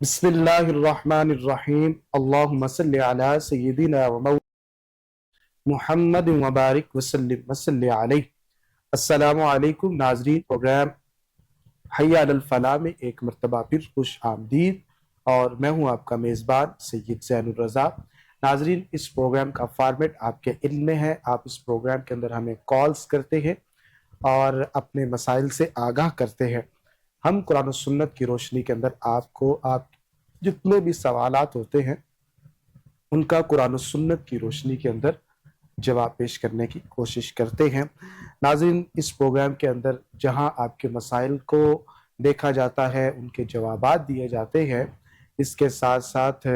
بسم اللہ الرحمن الرحیم اللہم صلی علی سیدنا و محمد مبارک وسلم علیہ۔ السلام علیکم ناظرین، پروگرام حی علی الفلاح میں ایک مرتبہ پھر خوش آمدید، اور میں ہوں آپ کا میزبان سید زین الرضا۔ ناظرین، اس پروگرام کا فارمیٹ آپ کے علم میں ہے۔ آپ اس پروگرام کے اندر ہمیں کالز کرتے ہیں اور اپنے مسائل سے آگاہ کرتے ہیں۔ ہم قرآن و سنت کی روشنی کے اندر آپ جتنے بھی سوالات ہوتے ہیں ان کا قرآن و سنت کی روشنی کے اندر جواب پیش کرنے کی کوشش کرتے ہیں۔ ناظرین، اس پروگرام کے اندر جہاں آپ کے مسائل کو دیکھا جاتا ہے، ان کے جوابات دیے جاتے ہیں، اس کے ساتھ ساتھ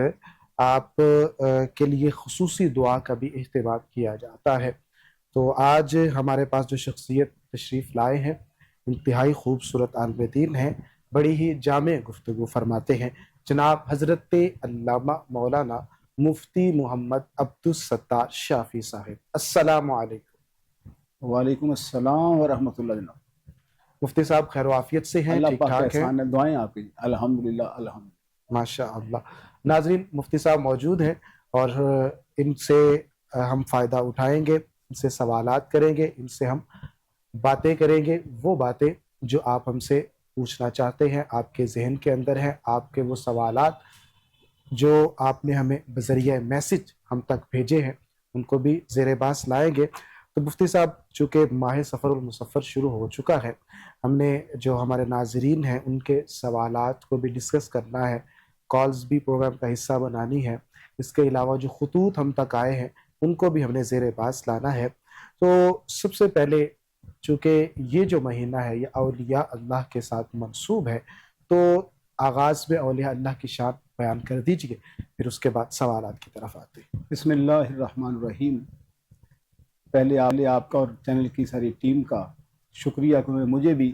آپ کے لیے خصوصی دعا کا بھی اہتمام کیا جاتا ہے۔ تو آج ہمارے پاس جو شخصیت تشریف لائے ہیں، انتہائی خوبصورت عالم دین ہیں، بڑی ہی جامع گفتگو فرماتے ہیں۔ جناب حضرت علامہ مولانا مفتی محمد عبدالستار شافعی صاحب، السلام علیکم۔ وعلیکم السلام ورحمۃ اللہ جناب۔ مفتی صاحب خیر و عافیت سے ہیں؟ اللہ ٹھیک پاک کا ٹھاک ہیں؟ احسان ہے، دعائیں آپ کی۔ الحمدللہ الحمدللہ۔ ماشاء اللہ۔ ناظرین، مفتی صاحب موجود ہیں اور ان سے ہم فائدہ اٹھائیں گے، ان سے سوالات کریں گے، ان سے ہم باتیں کریں گے، وہ باتیں جو آپ ہم سے پوچھنا چاہتے ہیں، آپ کے ذہن کے اندر ہیں، آپ کے وہ سوالات جو آپ نے ہمیں بذریعہ میسج ہم تک بھیجے ہیں، ان کو بھی زیر باس لائیں گے۔ تو مفتی صاحب، چونکہ ماہ سفر المسفر شروع ہو چکا ہے، ہم نے جو ہمارے ناظرین ہیں ان کے سوالات کو بھی ڈسکس کرنا ہے، کالز بھی پروگرام کا حصہ بنانی ہے، اس کے علاوہ جو خطوط ہم تک آئے ہیں ان کو بھی ہم نے زیر باس لانا ہے۔ تو سب سے پہلے، چونکہ یہ جو مہینہ ہے یہ اولیاء اللہ کے ساتھ منسوب ہے، تو آغاز میں اولیاء اللہ کی شان بیان کر دیجئے، پھر اس کے بعد سوالات کی طرف آتے ہیں۔ بسم اللہ الرحمن الرحیم۔ پہلے آپ کا اور چینل کی ساری ٹیم کا شکریہ کہ مجھے بھی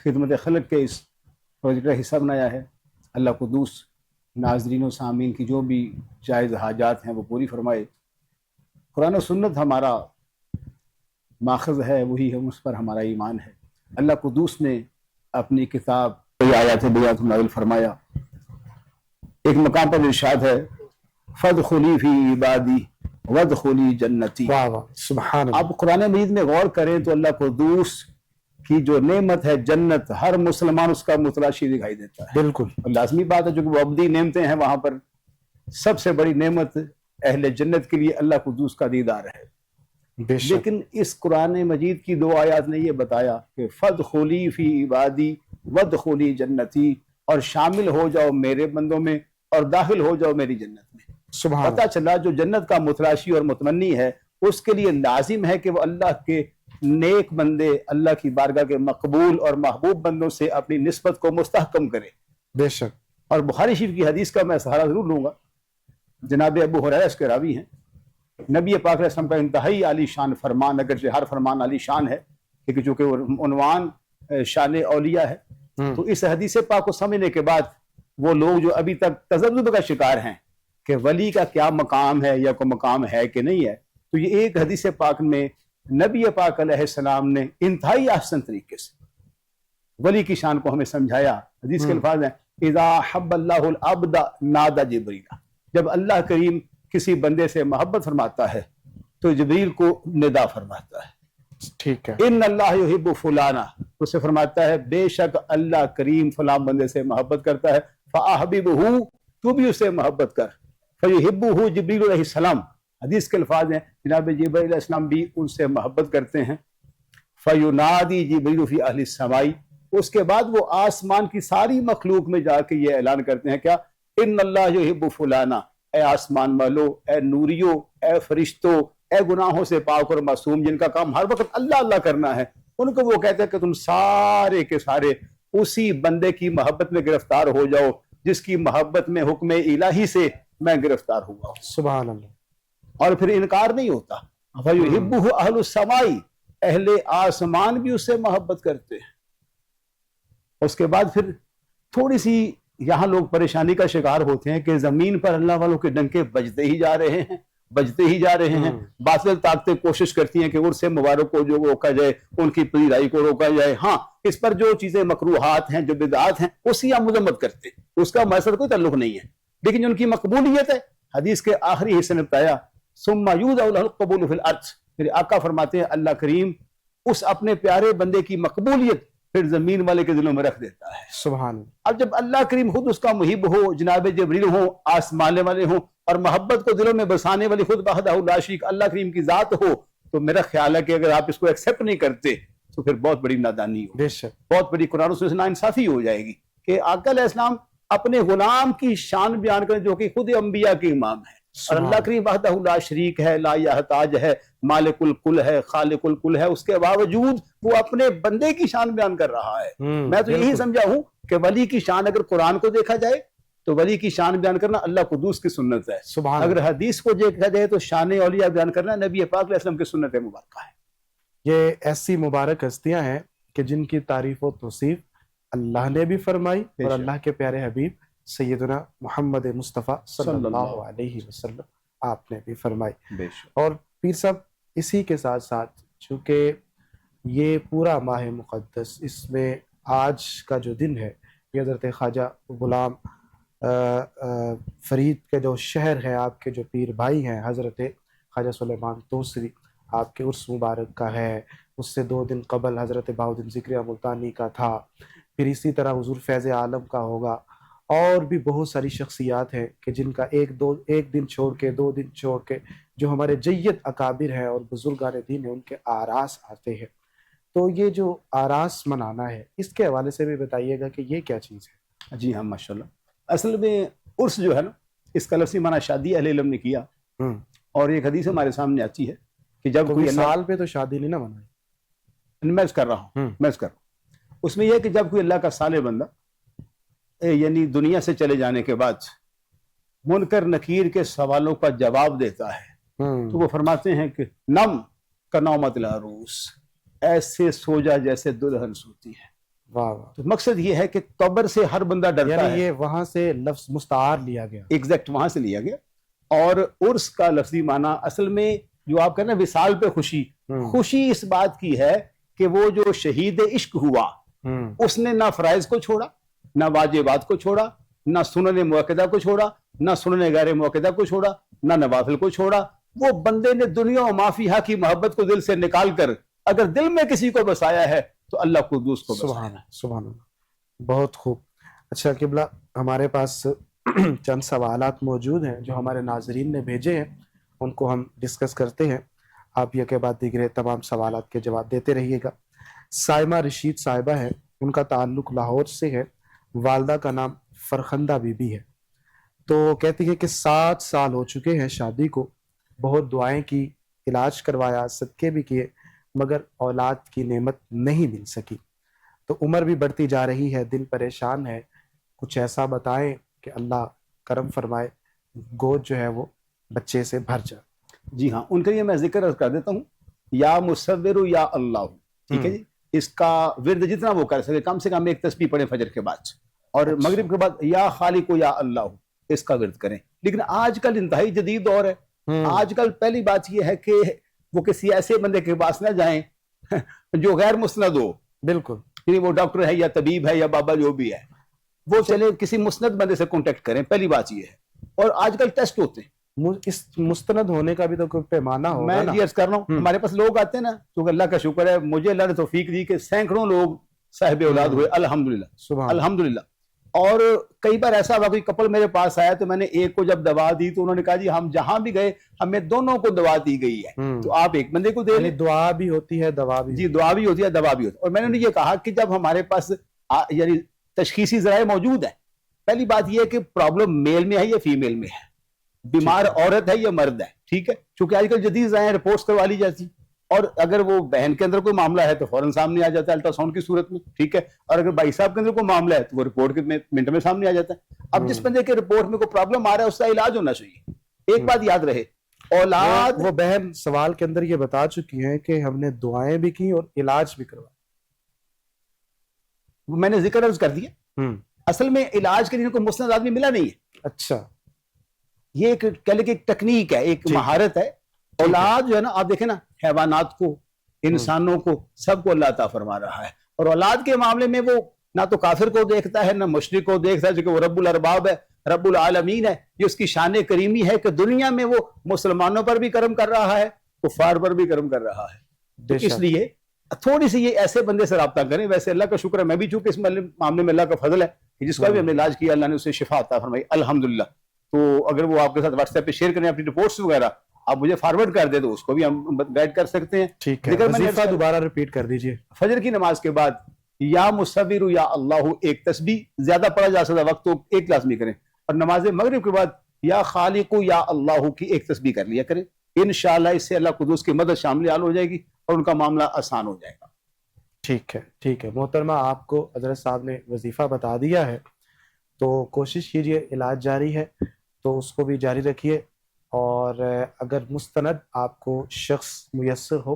خدمت خلق کے اس پروجیکٹ کا حصہ بنایا ہے۔ اللہ قدوس ناظرین و سامعین کی جو بھی جائز حاجات ہیں وہ پوری فرمائے۔ قرآن و سنت ہمارا ماخذ ہے، وہی ہم، اس پر ہمارا ایمان ہے۔ اللہ قدوس نے اپنی کتاب آیات بیات نازل فرمایا۔ ایک مقام پر ارشاد ہے، فادخلی فی عبادی وادخلی جنتی۔ واہ واہ، سبحان اللہ۔ اب قرآن مجید میں غور کریں تو اللہ قدوس کی جو نعمت ہے جنت، ہر مسلمان اس کا متلاشی دکھائی دیتا ہے۔ بالکل اور لازمی بات ہے، چونکہ وہ ابدی نعمتیں ہیں، وہاں پر سب سے بڑی نعمت اہل جنت کے لیے اللہ قدوس کا دیدار ہے۔ بے شک۔ لیکن اس قرآن مجید کی دو آیات نے یہ بتایا کہ فادخلی فی عبادی وادخلی جنتی، اور شامل ہو جاؤ میرے بندوں میں اور داخل ہو جاؤ میری جنت میں۔ سبحان پتہ چلا جو جنت کا متلاشی اور متمنی ہے، اس کے لیے لازم ہے کہ وہ اللہ کے نیک بندے، اللہ کی بارگاہ کے مقبول اور محبوب بندوں سے اپنی نسبت کو مستحکم کرے۔ بے شک۔ اور بخاری شریف کی حدیث کا میں سہارا ضرور لوں گا۔ جناب ابو ہریرہ اس کے راوی ہیں۔ نبی پاک علیہ السلام کا انتہائی عالی شان فرمان، اگرچہ ہر فرمان عالی شان ہے، لیکن چونکہ وہ عنوان شان اولیاء ہے، تو اس حدیث پاک کو سمجھنے کے بعد وہ لوگ جو ابھی تک تذبذب کا شکار ہیں کہ ولی کا کیا مقام ہے یا کوئی مقام ہے کہ نہیں ہے، تو یہ ایک حدیث پاک میں نبی پاک علیہ السلام نے انتہائی احسن طریقے سے ولی کی شان کو ہمیں سمجھایا۔ حدیث کے الفاظ ہیں، اذا حب اللہ العبد نادى جبریل۔ جب اللہ کریم کسی بندے سے محبت فرماتا ہے تو جبریل کو ندا فرماتا ہے۔ ٹھیک ہے۔ ان اللہ یحب فلانا، اس سے فرماتا ہے بے شک اللہ کریم فلاں بندے سے محبت کرتا ہے، فاحببہ، تو بھی اسے محبت کر، فیحبہ جبریل علیہ السلام۔ حدیث کے الفاظ ہیں، جناب جبریل علیہ السلام بھی ان سے محبت کرتے ہیں۔ فینادی جبریل فی اہل السماء، اس کے بعد وہ آسمان کی ساری مخلوق میں جا کے یہ اعلان کرتے ہیں کیا، ان اللہ یحب فلانا، اے آسمان والو، اے نوریو، اے فرشتو، اے گناہوں سے پاک اور معصوم جن کا کام ہر وقت اللہ اللہ کرنا ہے، ان کو وہ کہتے ہیں کہ تم سارے کے سارے اسی بندے کی محبت میں گرفتار ہو جاؤ جس کی محبت میں حکم الہی سے میں گرفتار ہوا ہوں۔ سبحان اللہ۔ اور پھر انکار نہیں ہوتا، فَيُحِبُّهُ أَهْلُ السَّمَاءِ، اہل آسمان بھی اس سے محبت کرتے ہیں۔ اس کے بعد پھر تھوڑی سی یہاں لوگ پریشانی کا شکار ہوتے ہیں کہ زمین پر اللہ والوں کے ڈنکے بجتے ہی جا رہے ہیں بجتے ہی جا رہے ہیں. باطل طاقتیں کوشش کرتی ہیں کہ عرس مبارک کو جو روکا جائے, ان کی پذیرائی کو روکا جائے. ہاں, اس پر جو چیزیں مکروہات ہیں, جو بدعات ہیں, اس کی ہم مذمت کرتے ہیں, اس کا ہمارے ساتھ کوئی تعلق نہیں ہے. لیکن ان کی مقبولیت ہے, حدیث کے آخری حصے نے بتایا ثم یوضع له القبول فی الارض, میرے آقا فرماتے ہیں اللہ کریم اس اپنے پیارے بندے کی مقبولیت پھر زمین والے کے دلوں میں رکھ دیتا ہے. سبحان اللہ. اب جب اللہ کریم خود اس کا محب ہو, جناب جبریل ہوں, آسمان والے ہوں, اور محبت کو دلوں میں بسانے والی خود وحدہ لا شریک اللہ کریم کی ذات ہو, تو میرا خیال ہے کہ اگر آپ اس کو ایکسیپٹ نہیں کرتے تو پھر بہت بڑی نادانی ہو, بے شک بہت بڑی قرآن سے ناانصافی ہو جائے گی کہ آقا علیہ السلام اپنے غلام کی شان بیان کریں جو کہ خود انبیاء کے امام ہے, اور اللہ کریم وحدہ لا شریک ہے, لا یحتاج ہے, مالک الکل ہے, خالق الکل ہے, اس کے باوجود وہ اپنے بندے کی شان بیان کر رہا ہے. میں تو یہی سمجھا ہوں کہ ولی کی شان اگر قرآن کو دیکھا جائے تو ولی کی شان بیان کرنا اللہ قدوس کی سنت ہے. اگر حدیث کو دیکھا جائے تو شان اولیاء بیان کرنا نبی پاک علیہ السلام کی سنت مبارکہ ہے. یہ ایسی مبارک ہستیاں ہیں کہ جن کی تعریف و توصیف اللہ نے بھی فرمائی اور اللہ کے پیارے حبیب سیدنا محمد مصطفیٰ صلی اللہ علیہ وسلم آپ نے بھی فرمائی. اور پیر صاحب اسی کے ساتھ ساتھ چونکہ یہ پورا ماہ مقدس, اس میں آج کا جو دن ہے یہ حضرت خواجہ غلام فرید کے جو شہر ہے, آپ کے جو پیر بھائی ہیں حضرت خواجہ سلیمان توسری, آپ کے عرس مبارک کا ہے. اس سے 2 دن قبل حضرت بہاؤالدین ذکریہ ملتانی کا تھا, پھر اسی طرح حضور فیض عالم کا ہوگا, اور بھی بہت ساری شخصیات ہیں کہ جن کا ایک دن چھوڑ کے 2 دن چھوڑ کے جو ہمارے جید اکابر ہیں اور بزرگان دین ہیں ان کے آراس آتے ہیں. تو یہ جو آراس منانا ہے اس کے حوالے سے بھی بتائیے گا کہ یہ کیا چیز ہے. جی ہاں ماشاءاللہ. اصل میں عرس جو ہے نا, اس کا لفظی معنی شادی اہل علم نے کیا, اور ایک حدیث ہمارے سامنے آتی ہے کہ جب کوئی سال پہ تو شادی نہیں نہ منائے, میں کر رہا ہوں اس میں یہ ہے کہ جب کوئی اللہ کا صالح بندہ یعنی دنیا سے چلے جانے کے بعد منکر نکیر کے سوالوں کا جواب دیتا ہے تو وہ فرماتے ہیں کہ نم کا نومت العروس, ایسے سو جا جیسے دلہن سوتی ہے. واہ واہ. تو مقصد یہ ہے کہ قبر سے ہر بندہ ڈرتا ہے. یہ وہاں سے لفظ مستعار لیا گیا, ایگزیکٹ وہاں سے لیا گیا. اور عرس کا لفظی معنی اصل میں جو آپ کہنا وصال پہ خوشی, خوشی اس بات کی ہے کہ وہ جو شہید عشق ہوا اس نے نہ فرائض کو چھوڑا, نہ واجبات کو چھوڑا, نہ سنن موقدہ کو چھوڑا, نہ سنن غیر موقدہ کو چھوڑا, نہ نوافل کو چھوڑا. وہ بندے نے دنیا و ما فیہا کی محبت کو دل سے نکال کر اگر دل میں کسی کو بسایا ہے تو اللہ قدوس کو بسایا. سبحان اللہ, بہت خوب. اچھا قبلہ, ہمارے پاس چند سوالات موجود ہیں جو ہمارے ناظرین نے بھیجے ہیں, ان کو ہم ڈسکس کرتے ہیں, آپ یہ کے بعد دیگر تمام سوالات کے جواب دیتے رہیے گا. سائمہ رشید صاحبہ ہے, ان کا تعلق لاہور سے ہے, والدہ کا نام فرخندہ بی بی ہے. تو کہتی ہے کہ 7 سال ہو چکے ہیں شادی کو, بہت دعائیں کی, علاج کروایا, صدقے بھی کیے, مگر اولاد کی نعمت نہیں مل سکی. تو عمر بھی بڑھتی جا رہی ہے, دل پریشان ہے, کچھ ایسا بتائیں کہ اللہ کرم فرمائے, گود جو ہے وہ بچے سے بھر جائے. جی ہاں, ان کے لیے میں ذکر کر دیتا ہوں, یا مصور یا اللہ, ٹھیک ہے جی. اس کا ورد جتنا وہ کر سکے, کم سے کم ایک تسبیح پڑھیں فجر کے بعد, اور مغرب کے بعد یا خالق یا اللہ اس کا ورد کریں. لیکن آج کل انتہائی جدید دور ہے. آج کل پہلی بات یہ ہے کہ وہ کسی ایسے بندے کے پاس نہ جائیں جو غیر مسند ہو. بالکل, یعنی وہ ڈاکٹر ہے یا طبیب ہے یا بابا جو بھی ہے, وہ چلے کسی مسند بندے سے کانٹیکٹ کریں. پہلی بات یہ ہے. اور آج کل ٹیسٹ ہوتے ہیں, اس مستند ہونے کا بھی تو کوئی پیمانہ ہوگا نا. میں یہ کر رہا ہوں, ہمارے پاس لوگ آتے ہیں نا, کیونکہ اللہ کا شکر ہے مجھے اللہ نے توفیق دی کہ سینکڑوں لوگ صاحب اولاد ہوئے الحمدللہ الحمدللہ. اور کئی بار ایسا ہوا کوئی کپل میرے پاس آیا تو میں نے ایک کو جب دوا دی تو انہوں نے کہا جی ہم جہاں بھی گئے ہمیں دونوں کو دوا دی گئی ہے, تو آپ ایک بندے کو دے لیں. دعا بھی ہوتی ہے, دوا بھی. جی دعا بھی ہوتی ہے, دوا بھی ہوتی ہے. اور میں نے یہ کہا کہ جب ہمارے پاس یعنی تشخیصی ذرائع موجود ہیں, پہلی بات یہ ہے کہ پرابلم میل میں ہے یا فیمیل میں ہے, بیمار عورت ہے یا مرد ہے, ٹھیک ہے. چونکہ آج کل جدید ذرائع رپورٹس کروا لی جاتی, اور اگر وہ بہن کے اندر کوئی معاملہ ہے تو فوراً سامنے آ جاتا ہے الٹرا ساؤنڈ کی صورت میں, ٹھیک ہے. اور اگر بھائی صاحب کے اندر کوئی معاملہ ہے تو وہ رپورٹ کے منٹ میں سامنے آ جاتا ہے. اب جس بندے کے رپورٹ میں کوئی پرابلم آ رہا ہے اس کا علاج ہونا چاہیے. ایک بات یاد رہے, اولاد, وہ بہن سوال کے اندر یہ بتا چکی ہیں کہ ہم نے دعائیں بھی کی اور علاج بھی کروایا. میں نے ذکر عرض کر دیا, اصل میں علاج کے لیے کوئی مسند آدمی ملا نہیں ہے. اچھا, یہ ایک کہہ لیں کہ ایک ٹیکنیک ہے, ایک مہارت ہے. اولاد جو ہے نا, آپ دیکھیں نا, حیوانات کو, انسانوں کو, سب کو اللہ عطا فرما رہا ہے. اور اولاد کے معاملے میں وہ نہ تو کافر کو دیکھتا ہے, نہ مشرک کو دیکھتا ہے, جو کہ وہ رب الارباب ہے, رب العالمین ہے. یہ اس کی شان کریمی ہے کہ دنیا میں وہ مسلمانوں پر بھی کرم کر رہا ہے, کفار پر بھی کرم کر رہا ہے. تو اس لیے تھوڑی سی یہ ایسے بندے سے رابطہ کریں. ویسے اللہ کا شکر ہے, میں بھی چونکہ اس معاملے میں اللہ کا فضل ہے کہ جس کا بھی ہم نے علاج کیا اللہ نے اسے شفا عطا فرمائی الحمدللہ. تو اگر وہ آپ کے ساتھ واٹس ایپ پہ شیئر کریں اپنی رپورٹس وغیرہ, آپ مجھے فارورڈ کر دیں تو اس کو بھی ہم گائیڈ کر سکتے ہیں. ٹھیک ہے, وظیفہ دوبارہ ریپیٹ کر دیجئے. فجر کی نماز کے بعد یا مصور یا اللہ ایک تسبیح, زیادہ پڑھا جا سکتا وقت تو ایک لازمی کریں. اور نماز مغرب کے بعد یا خالق یا اللہ کی ایک تسبیح کر لیا کریں. انشاءاللہ اس سے اللہ قدوس کی مدد شامل حال ہو جائے گی اور ان کا معاملہ آسان ہو جائے گا. ٹھیک ہے, ٹھیک ہے محترمہ, آپ کو حضرت صاحب نے وظیفہ بتا دیا ہے, تو کوشش کیجئے, علاج جاری ہے تو اس کو بھی جاری رکھیے. اور اگر مستند آپ کو شخص میسر ہو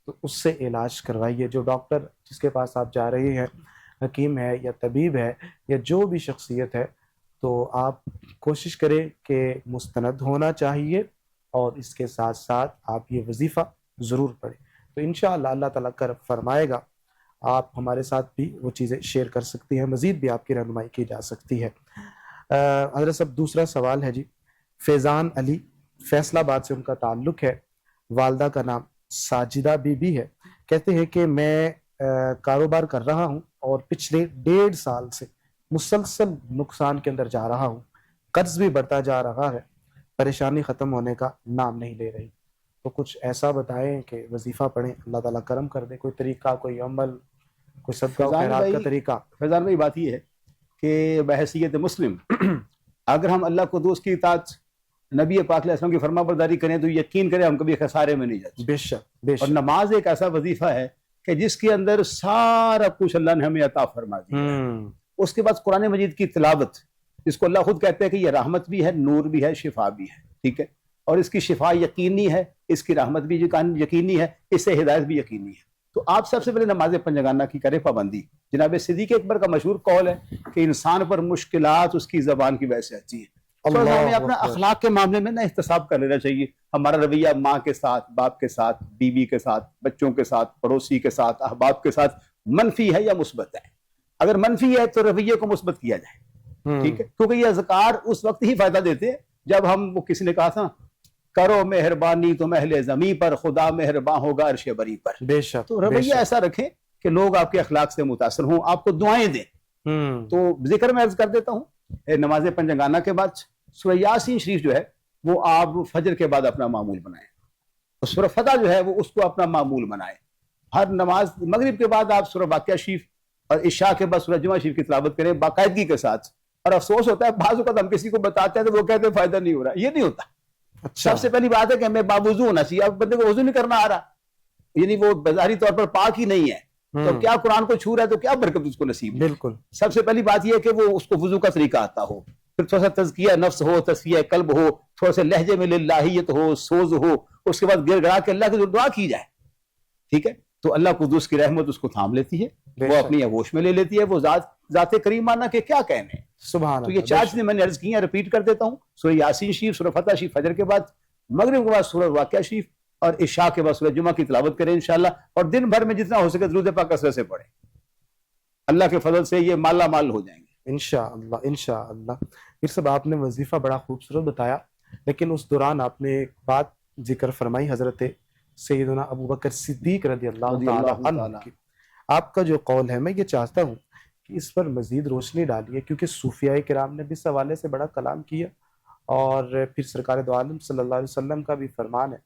تو اس سے علاج کروائیے. جو ڈاکٹر جس کے پاس آپ جا رہی ہیں, حکیم ہے یا طبیب ہے یا جو بھی شخصیت ہے, تو آپ کوشش کریں کہ مستند ہونا چاہیے اور اس کے ساتھ ساتھ آپ یہ وظیفہ ضرور پڑھیں. تو انشاءاللہ اللہ تعالیٰ کرم فرمائے گا. آپ ہمارے ساتھ بھی وہ چیزیں شیئر کر سکتی ہیں, مزید بھی آپ کی رہنمائی کی جا سکتی ہے. حضرت صاحب دوسرا سوال ہے جی, فیضان علی, فیصل آباد سے ان کا تعلق ہے, والدہ کا نام ساجدہ بی بی ہے. کہتے ہیں کہ میں کاروبار کر رہا ہوں اور پچھلے 1.5 سال سے مسلسل نقصان کے اندر جا رہا ہوں, قرض بھی بڑھتا جا رہا ہے, پریشانی ختم ہونے کا نام نہیں لے رہی. تو کچھ ایسا بتائیں کہ وظیفہ پڑھیں, اللہ تعالیٰ کرم کر دے. کوئی طریقہ, کوئی عمل, کوئی صدقہ و خیرات کا طریقہ؟ فیضان بھائی بات یہ ہے کہ بحیثیت مسلم اگر ہم اللہ کو دوست کی اطاعت, نبی پاک علیہ السلام کی فرما برداری کریں تو یقین کریں ہم کبھی خسارے میں نہیں جاتے. بے شک, بے شک. اور نماز ایک ایسا وظیفہ ہے کہ جس کے اندر سارا کچھ اللہ نے ہمیں عطا فرما دیا. اس کے بعد قرآن مجید کی تلاوت, جس کو اللہ خود کہتے ہیں کہ یہ رحمت بھی ہے, نور بھی ہے, شفا بھی ہے. ٹھیک ہے, اور اس کی شفا یقینی ہے, اس کی رحمت بھی یقینی ہے, اس سے ہدایت بھی یقینی ہے. تو آپ سب سے پہلے نماز پنجگانہ کی کریں پابندی. جناب صدیق اکبر کا مشہور قول ہے کہ انسان پر مشکلات اس کی زبان کی وجہ سے آتی ہیں. ہمیں اپنا اخلاق کے معاملے میں نا احتساب کر لینا چاہیے. ہمارا رویہ ماں کے ساتھ, باپ کے ساتھ, بیوی کے ساتھ, بچوں کے ساتھ, پڑوسی کے ساتھ, احباب کے ساتھ منفی ہے یا مثبت ہے؟ اگر منفی ہے تو رویے کو مثبت کیا جائے. ٹھیک ہے, کیونکہ یہ اذکار اس وقت ہی فائدہ دیتے ہیں جب ہم, وہ کسی نے کہا تھا کرو مہربانی تم اہل زمین پر, خدا مہربان ہوگا عرش بری پر. بے شک. تو رویہ ایسا رکھیں کہ لوگ آپ کے اخلاق سے متاثر ہوں, آپ کو دعائیں دیں. تو ذکر میں عرض کر دیتا ہوں, نماز پنجگانہ کے بعد سورہ یاسین شریف جو ہے وہ آپ فجر کے بعد اپنا معمول بنائیں. اور سورہ فتح جو ہے وہ اس کو اپنا معمول بنائیں. ہر نماز مغرب کے بعد آپ سورہ واقعہ شریف اور عشاء کے بعد سورہ جمعہ شریف کی تلاوت کریں باقاعدگی کے ساتھ. اور افسوس ہوتا ہے بعض اوقات ہم کسی کو بتاتے ہیں تو وہ کہتے ہیں فائدہ نہیں ہو رہا. یہ نہیں ہوتا. سب سے پہلی بات ہے کہ ہمیں باوضو ہونا چاہیے. اب بندے کو وضو نہیں کرنا آ رہا, یعنی وہ بظاہری طور پر پاک ہی نہیں ہے, تو کیا قرآن کو چھو رہا ہے تو کیا برکت اس کو نصیب. بالکل. سب سے پہلی بات یہ ہے کہ وہ اس کو وضو کا طریقہ آتا ہو, پھر تھوڑا سا تزکیہ نفس ہو, تزکیہ قلب ہو, تھوڑا سا لہجے میں للہیت ہو, سوز ہو, اس کے بعد گر گڑا کے اللہ کی دعا کی جائے. ٹھیک ہے, تو اللہ قدوس کی رحمت اس کو تھام لیتی ہے, وہ اپنی آغوش میں لے لیتی ہے. وہ ذات کریمانہ کے کیا کہنے. سبحان. تو یہ 4 چیزیں میں نے عرض کی ہیں, ریپیٹ کر دیتا ہوں. سورہ یاسین شریف, سورہ فتح شریف فجر کے بعد, مغرب کے بعد سورہ واقعہ شریف, اور عشاء کے بعد سورہ جمعہ کی تلاوت کریں انشاءاللہ. اور دن بھر میں جتنا ہو سکے درود پاک کثرت سے پڑھیں. اللہ کے فضل سے یہ مالا مال ہو جائیں گے انشاءاللہ. انشاءاللہ. پھر سب آپ نے وظیفہ بڑا خوبصورت بتایا, لیکن اس دوران آپ نے ایک بات ذکر فرمائی حضرت سیدنا ابو بکر صدیق رضی اللہ تعالی عنہ کی. آپ کا جو قول ہے میں یہ چاہتا ہوں کہ اس پر مزید روشنی ڈالیے, کیونکہ صوفیاء کرام نے بھی اس حوالے سے بڑا کلام کیا, اور پھر سرکار دو عالم صلی اللہ علیہ وسلم کا بھی فرمان ہے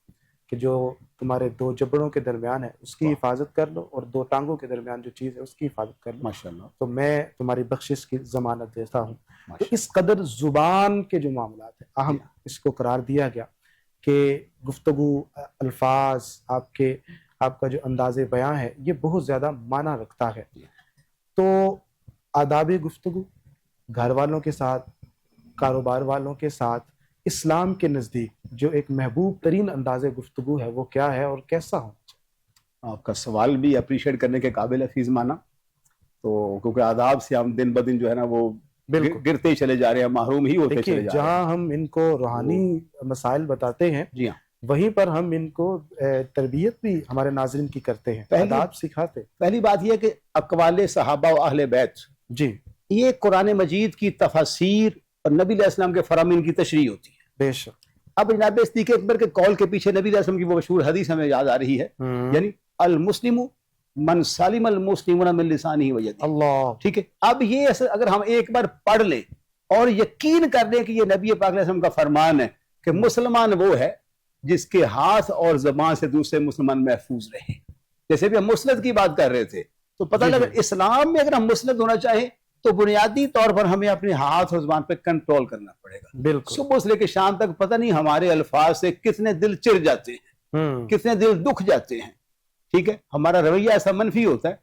کہ جو تمہارے 2 جبڑوں کے درمیان ہے اس کی حفاظت کر لو, اور 2 ٹانگوں کے درمیان جو چیز ہے اس کی حفاظت کر لو. ماشاءاللہ. تو میں تمہاری بخشش کی ضمانت دیتا ہوں. تو اس قدر زبان کے جو معاملات ہیں اہم اس کو قرار دیا گیا کہ گفتگو, الفاظ, آپ کا جو انداز بیان ہے یہ بہت زیادہ معنی رکھتا ہے. تو آداب گفتگو گھر والوں کے ساتھ, کاروبار والوں کے ساتھ, اسلام کے نزدیک جو ایک محبوب ترین انداز گفتگو ہے وہ کیا ہے اور کیسا ہو؟ آپ کا سوال بھی اپریشیٹ کرنے کے قابل ہے فیض مانا. تو کیونکہ آداب سے ہم دن بدن جو ہے نا وہ بالکل گرتے چلے جا رہے ہیں, محروم ہی ہوتے دیکھیے چلے جا رہے ہیں. جہاں ہم ان کو روحانی مسائل بتاتے ہیں جی ہاں, وہیں پر ہم ان کو تربیت بھی ہمارے ناظرین کی کرتے ہیں, آداب سکھاتے. پہلی بات یہ ہے کہ اقوال صحابہ و اہل بیت جی یہ قرآن مجید کی تفاسیر اور نبی علیہ السلام کے فرامین کی تشریح ہوتی ہے. بے شک. اب جناب صدیق اکبر کے قول کے پیچھے نبی علیہ السلام کی وہ مشہور حدیث ہمیں یاد آ رہی ہے, یعنی المسلم من سلم المسلمون من لسانہ و یدہ. اللہ, ٹھیک ہے, اب یہ اگر ہم ایک بار پڑھ لیں اور یقین کر لیں کہ یہ نبی پاک علیہ السلام کا فرمان ہے کہ مسلمان وہ ہے جس کے ہاتھ اور زبان سے دوسرے مسلمان محفوظ رہے. جیسے بھی ہم مسند کی بات کر رہے تھے تو پتہ لگا اسلام میں اگر ہم مسند ہونا چاہیں تو بنیادی طور پر ہمیں اپنے ہاتھ اور زبان پہ کنٹرول کرنا پڑے گا. بالکل. صبح سے لے کے شام تک پتہ نہیں ہمارے الفاظ سے کتنے دل چر جاتے ہیں, کتنے دل دکھ جاتے ہیں. ٹھیک ہے, ہمارا رویہ ایسا منفی ہوتا ہے.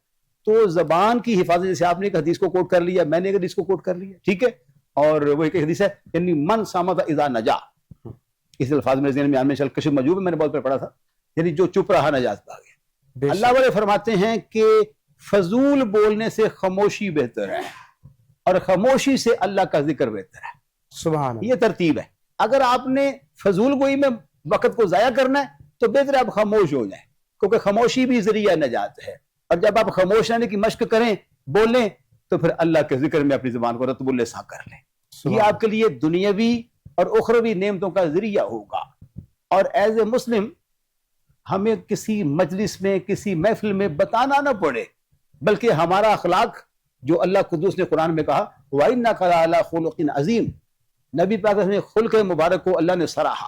تو زبان کی حفاظت, جیسے آپ نے ایک حدیث کو کوٹ کر لیا, میں نے ایک حدیث کو کوٹ کر لیا, ٹھیک ہے, اور وہ ایک حدیث ہے یعنی من صامت اذا نجا. اس الفاظ میرے ذہن میں آنے میں کشف موجود ہے, میں نے بہت پڑھا تھا, یعنی جو چپ رہا نجات پا گیا. اللہ والے فرماتے ہیں کہ فضول بولنے سے خاموشی بہتر ہے اور خاموشی سے اللہ کا ذکر بہتر ہے. سبحان اللہ, یہ ترتیب ہے. اگر آپ نے فضول گوئی میں وقت کو ضائع کرنا ہے تو بہتر ہے آپ خاموش ہو جائیں, کیونکہ خاموشی بھی ذریعہ نجات ہے. اور جب آپ خاموش رہنے کی مشق کریں, بولیں, تو پھر اللہ کے ذکر میں اپنی زبان کو رتب اللسان کر لیں. یہ آپ کے لیے دنیاوی اور اخروی نعمتوں کا ذریعہ ہوگا. اور ایز اے مسلم ہمیں کسی مجلس میں, کسی محفل میں بتانا نہ پڑے, بلکہ ہمارا اخلاق جو اللہ قدوس نے قرآن میں کہا وَإِنَّكَ لَعَلَىٰ خُلُقٍ عَظِيمٍ, نبی پاک نے خلق مبارک کو اللہ نے سراہا.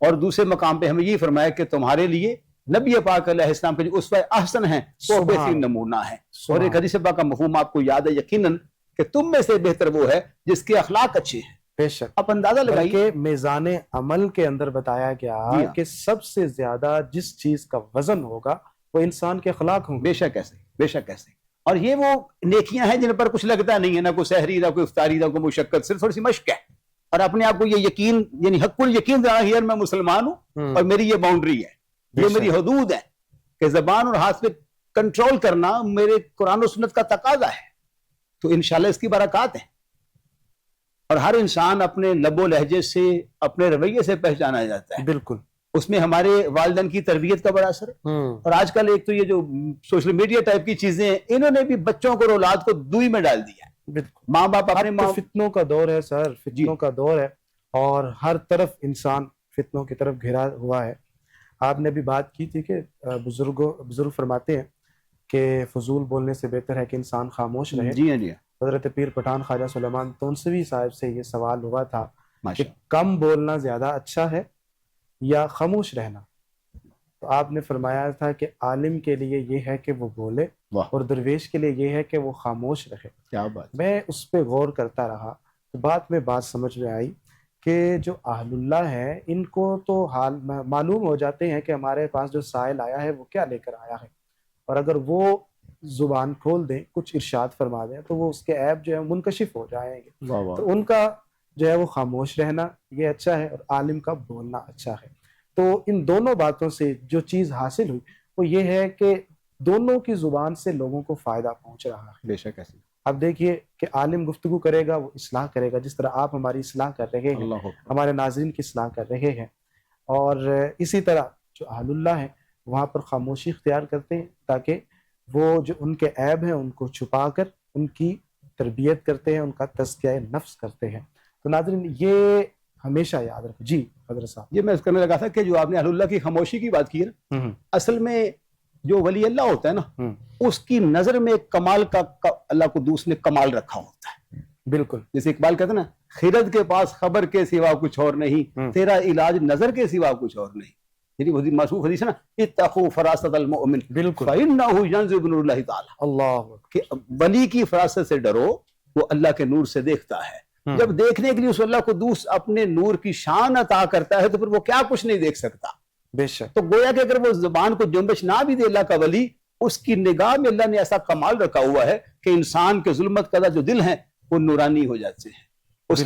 اور دوسرے مقام پہ ہمیں یہ فرمایا کہ تمہارے لیے نبی پاک علیہ السلام کے جو اسوہ احسن ہیں وہ بہترین نمونہ ہے. اور ایک حدیث پاک کا مفہوم آپ کو یاد ہے یقیناً کہ تم میں سے بہتر وہ ہے جس کے اخلاق اچھے ہیں. بے شک. آپ اندازہ لگائیے کہ میزان عمل کے اندر بتایا گیا کہ سب سے زیادہ جس چیز کا وزن ہوگا وہ انسان کے اخلاق ہوں. بے شک ایسے, بے شک ایسے. اور یہ وہ نیکیاں ہیں جن پر کچھ لگتا نہیں ہے, نہ کوئی سحری, نہ کوئی افطاری, نہ کوئی مشقت, صرف تھوڑی سی مشق ہے. اور اپنے آپ کو یہ یقین, یعنی حق الیقین ظاہر میں مسلمان ہوں اور میری یہ باؤنڈری ہے, یہ میری حدود ہے کہ زبان اور ہاتھ پہ کنٹرول کرنا میرے قرآن و سنت کا تقاضا ہے. تو انشاءاللہ اس کی برکات ہیں. اور ہر انسان اپنے لب و لہجے سے, اپنے رویے سے پہچانا جاتا ہے. بالکل. اس میں ہمارے والدین کی تربیت کا بڑا اثر ہے. اور آج کل ایک تو یہ جو سوشل میڈیا ٹائپ کی چیزیں ہیں, انہوں نے بھی بچوں کو اور اولاد کو دوئی میں ڈال دیا ہے. بالکل. ماں باپ اپنے فتنوں کا دور ہے سر, فتنوں کا دور ہے, اور ہر طرف انسان فتنوں کی طرف گھرا ہوا ہے. آپ نے بھی بات کی تھی کہ بزرگ فرماتے ہیں کہ فضول بولنے سے بہتر ہے کہ انسان خاموش رہے. جی ہاں, جی ہاں. حضرت پیر پٹھان خواجہ سلیمان تونسوی صاحب سے یہ سوال ہوا تھا کہ کم بولنا زیادہ اچھا ہے یا خاموش رہنا؟ تو آپ نے فرمایا تھا کہ عالم کے لیے یہ ہے کہ وہ بولے اور درویش کے لیے یہ ہے کہ وہ خاموش رہے. کیا بات. میں اس پہ غور کرتا رہا تو بعد میں بات سمجھ میں آئی کہ جو اہل اللہ ہے ان کو تو حال معلوم ہو جاتے ہیں کہ ہمارے پاس جو سائل آیا ہے وہ کیا لے کر آیا ہے, اور اگر وہ زبان کھول دیں, کچھ ارشاد فرما دیں تو وہ اس کے عیب جو ہے منکشف ہو جائیں گے. تو ان کا جو ہے وہ خاموش رہنا یہ اچھا ہے, اور عالم کا بولنا اچھا ہے. تو ان دونوں باتوں سے جو چیز حاصل ہوئی وہ یہ ہے کہ دونوں کی زبان سے لوگوں کو فائدہ پہنچ رہا ہے. بے شک ایسے. اب دیکھیے کہ عالم گفتگو کرے گا وہ اصلاح کرے گا, جس طرح آپ ہماری اصلاح کر رہے ہیں, ہمارے ناظرین کی اصلاح کر رہے ہیں. اور اسی طرح جو اہل اللہ ہیں وہاں پر خاموشی اختیار کرتے ہیں تاکہ وہ جو ان کے عیب ہیں ان کو چھپا کر ان کی تربیت کرتے ہیں, ان کا تزکیہ نفس کرتے ہیں. تو ناظرین یہ ہمیشہ یاد رکھیں. جی حضرت صاحب. یہ میں کرنے لگا تھا کہ جو آپ نے اہل اللہ کی خاموشی کی بات کی ہے نا, اصل میں جو ولی اللہ ہوتا ہے نا اس کی نظر میں کمال کا اللہ کو دوسرے نے کمال رکھا ہوتا ہے. بالکل. جیسے اقبال کہتے ہیں نا, خرد کے پاس خبر کے سوا کچھ اور نہیں, تیرا علاج نظر کے سوا کچھ اور نہیں. یعنی وہی معصوف حدیث ہے نا, اتقوا فراست المؤمن فإنه ينظر بنور اللہ تعالی. اللہ, کہ ولی کی فراست سے ڈرو, وہ اللہ کے نور سے دیکھتا ہے. جب دیکھنے کے لیے اس اللہ کو دوس اپنے نور کی شان عطا کرتا ہے تو پھر وہ کیا کچھ نہیں دیکھ سکتا. بے شک. تو گویا کہ اگر وہ زبان کو جنبش نہ بھی دے اللہ کا ولی, اس کی نگاہ میں اللہ نے ایسا کمال رکھا ہوا ہے کہ انسان کے ظلمت کدہ جو دل ہیں وہ نورانی ہو جاتے ہیں. اس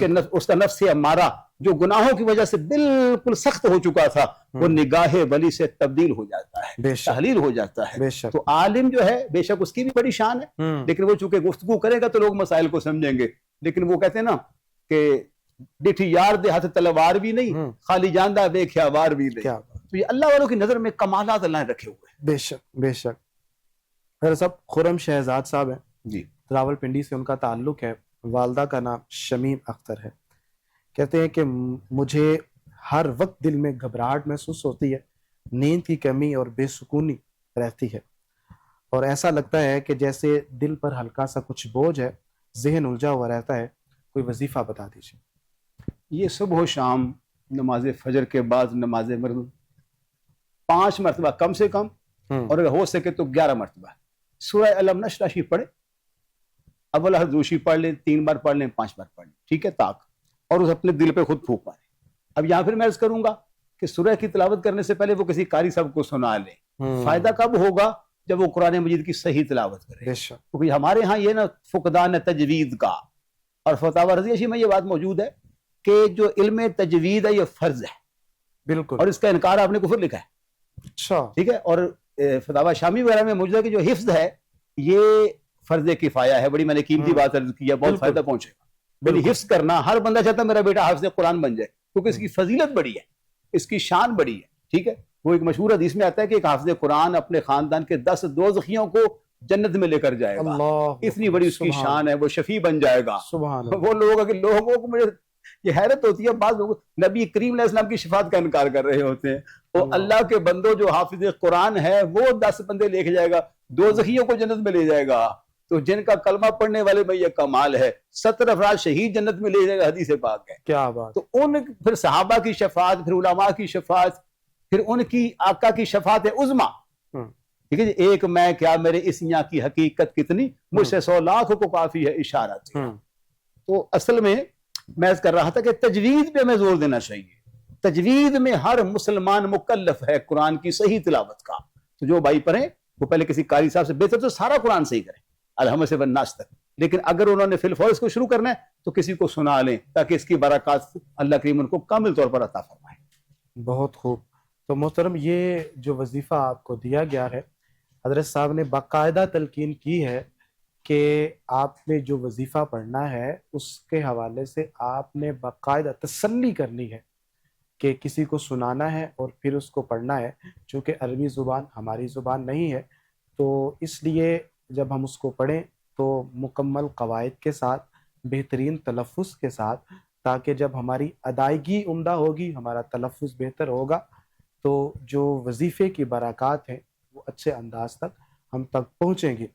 کا نفس امارہ جو گناہوں کی وجہ سے بالکل سخت ہو چکا تھا وہ نگاہ ولی سے تبدیل ہو جاتا ہے, تحلیل ہو جاتا ہے. تو عالم جو ہے بے شک اس کی بھی بڑی شان ہے, لیکن وہ چونکہ گفتگو کرے گا تو لوگ مسائل کو سمجھیں گے, لیکن وہ کہتے ہیں نا کہ ڈٹھی یار دے ہاتھ تلوار بھی نہیں، خالی جاندہ بے خیابار بھی نہیں. کیا تو یہ اللہ والوں کی نظر میں کمالات اللہ نے رکھے ہوئے ہیں. بے شک بے شک. حضرت صاحب خرم شہزاد صاحب ہیں جی راول پنڈی سے، ان کا تعلق ہے، والدہ کا نام شمیم اختر ہے. کہتے ہیں کہ مجھے ہر وقت دل میں گھبراہٹ محسوس ہوتی ہے، نیند کی کمی اور بے سکونی رہتی ہے، اور ایسا لگتا ہے کہ جیسے دل پر ہلکا سا کچھ بوجھ ہے، ذہن الجھا ہوا رہتا ہے. کوئی وظیفہ بتا دیجیے. یہ صبح و شام نماز فجر کے بعد نماز مرغ 5 مرتبہ کم سے کم، اور اگر ہو سکے تو 11 مرتبہ سورہ علم نشرح شریف پڑھے. اول حرف دوشی پڑھ لیں، 3 بار پڑھ لیں، 5 بار پڑھ لیں، ٹھیک ہے، تاک، اور اس اپنے دل پہ خود پھونک مارے. اب یہاں پھر میں عرض کروں گا کہ سورہ کی تلاوت کرنے سے پہلے وہ کسی قاری صاحب کو سنا لیں. فائدہ کب ہوگا؟ جب وہ قرآن مجید کی صحیح تلاوت کرے. کیونکہ ہمارے ہاں یہ نا فقدان تجوید کا، اور فتاوی رضیہ میں یہ بات موجود ہے کہ جو علم تجوید ہے یہ فرض ہے بالکل، اور اس کا انکار آپ نے کفر لکھا ہے. اچھا ٹھیک ہے. اور فتاوی شامی وغیرہ میں موجود ہے کہ جو حفظ ہے یہ فرض کفایہ ہے. بڑی میں نے قیمتی بات عرض کی ہے، بہت فائدہ پہنچے گا. یعنی حفظ کرنا، ہر بندہ چاہتا ہے میرا بیٹا حافظ قرآن بن جائے، کیونکہ اس کی فضیلت بڑی ہے، اس کی شان بڑی ہے. ٹھیک ہے. وہ ایک مشہور حدیث میں آتا ہے کہ ایک حافظ قرآن اپنے خاندان کے 10 دوزخیوں کو جنت میں لے کر جائے گا. اتنی بڑی اس کی شان ہے، وہ شفیع بن جائے گا. وہ لوگوں کو مجھے یہ حیرت ہوتی ہے، بعض لوگ نبی کریم علیہ السلام کی شفاعت کا انکار کر رہے ہوتے ہیں. وہ اللہ کے بندوں جو حافظ قرآن ہے وہ 10 بندے لے کے جائے گا، دوزخیوں کو جنت میں لے جائے گا. تو جن کا کلمہ پڑھنے والے میں یہ کمال ہے، 70 افراد شہید جنت میں لے جائے گا، حدیث پاک ہے. کیا بات. تو ان پھر صحابہ کی شفاعت، پھر علماء کی شفاعت، پھر ان کی آقا کی شفاعت عظما. ٹھیک ہے جی. ایک میں کیا میرے اس یہاں کی حقیقت کتنی، مجھ سے 100 لاکھ کو کافی ہے اشارت. تو اصل میں عرض کر رہا تھا کہ تجوید پہ ہمیں زور دینا چاہیے. تجوید میں ہر مسلمان مکلف ہے قرآن کی صحیح تلاوت کا. تو جو بھائی پڑھیں وہ پہلے کسی قاری صاحب سے، بہتر تو سارا قرآن صحیح کریں الحمد سے والناس تک، لیکن اگر انہوں نے فی الفور اس کو شروع کرنا ہے تو کسی کو سنا لیں تاکہ اس کی برکات اللہ کریم ان کو کامل طور پر عطا فرمائے. بہت خوب. تو محترم یہ جو وظیفہ آپ کو دیا گیا ہے، حضرت صاحب نے باقاعدہ تلقین کی ہے کہ آپ نے جو وظیفہ پڑھنا ہے اس کے حوالے سے آپ نے باقاعدہ تسلی کرنی ہے کہ کسی کو سنانا ہے اور پھر اس کو پڑھنا ہے. چونکہ عربی زبان ہماری زبان نہیں ہے، تو اس لیے جب ہم اس کو پڑھیں تو مکمل قواعد کے ساتھ، بہترین تلفظ کے ساتھ، تاکہ جب ہماری ادائیگی عمدہ ہوگی، ہمارا تلفظ بہتر ہوگا، تو جو وظیفے کی برکات ہیں وہ اچھے انداز تک ہم تک پہنچیں گی.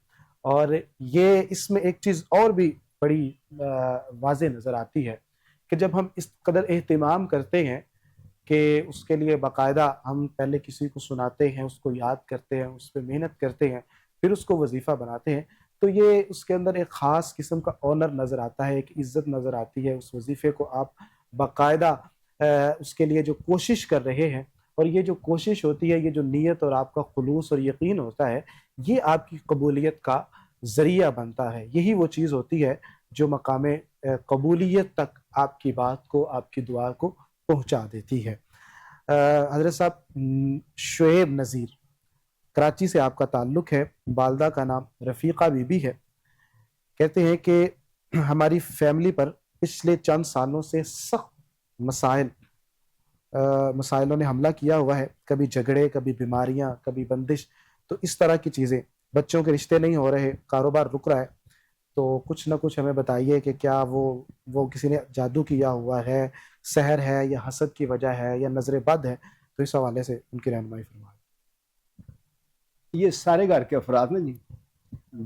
اور یہ اس میں ایک چیز اور بھی بڑی واضح نظر آتی ہے کہ جب ہم اس قدر اہتمام کرتے ہیں کہ اس کے لیے باقاعدہ ہم پہلے کسی کو سناتے ہیں، اس کو یاد کرتے ہیں، اس پہ محنت کرتے ہیں، پھر اس کو وظیفہ بناتے ہیں، تو یہ اس کے اندر ایک خاص قسم کا آنر نظر آتا ہے، ایک عزت نظر آتی ہے. اس وظیفے کو آپ باقاعدہ اس کے لیے جو کوشش کر رہے ہیں، اور یہ جو کوشش ہوتی ہے، یہ جو نیت اور آپ کا خلوص اور یقین ہوتا ہے، یہ آپ کی قبولیت کا ذریعہ بنتا ہے. یہی وہ چیز ہوتی ہے جو مقام قبولیت تک آپ کی بات کو، آپ کی دعا کو پہنچا دیتی ہے. حضرت صاحب شعیب نذیر، کراچی سے آپ کا تعلق ہے، والدہ کا نام رفیقہ بی بی ہے. کہتے ہیں کہ ہماری فیملی پر پچھلے چند سالوں سے سخت مسائلوں نے حملہ کیا ہوا ہے. کبھی جھگڑے، کبھی بیماریاں، کبھی بندش، تو اس طرح کی چیزیں. بچوں کے رشتے نہیں ہو رہے، کاروبار رک رہا ہے. تو کچھ نہ کچھ ہمیں بتائیے کہ کیا وہ کسی نے جادو کیا ہوا ہے، سحر ہے، یا حسد کی وجہ ہے، یا نظر بد ہے؟ تو اس حوالے سے ان کی رہنمائی فرمائیں. یہ سارے گھر کے افراد نا جی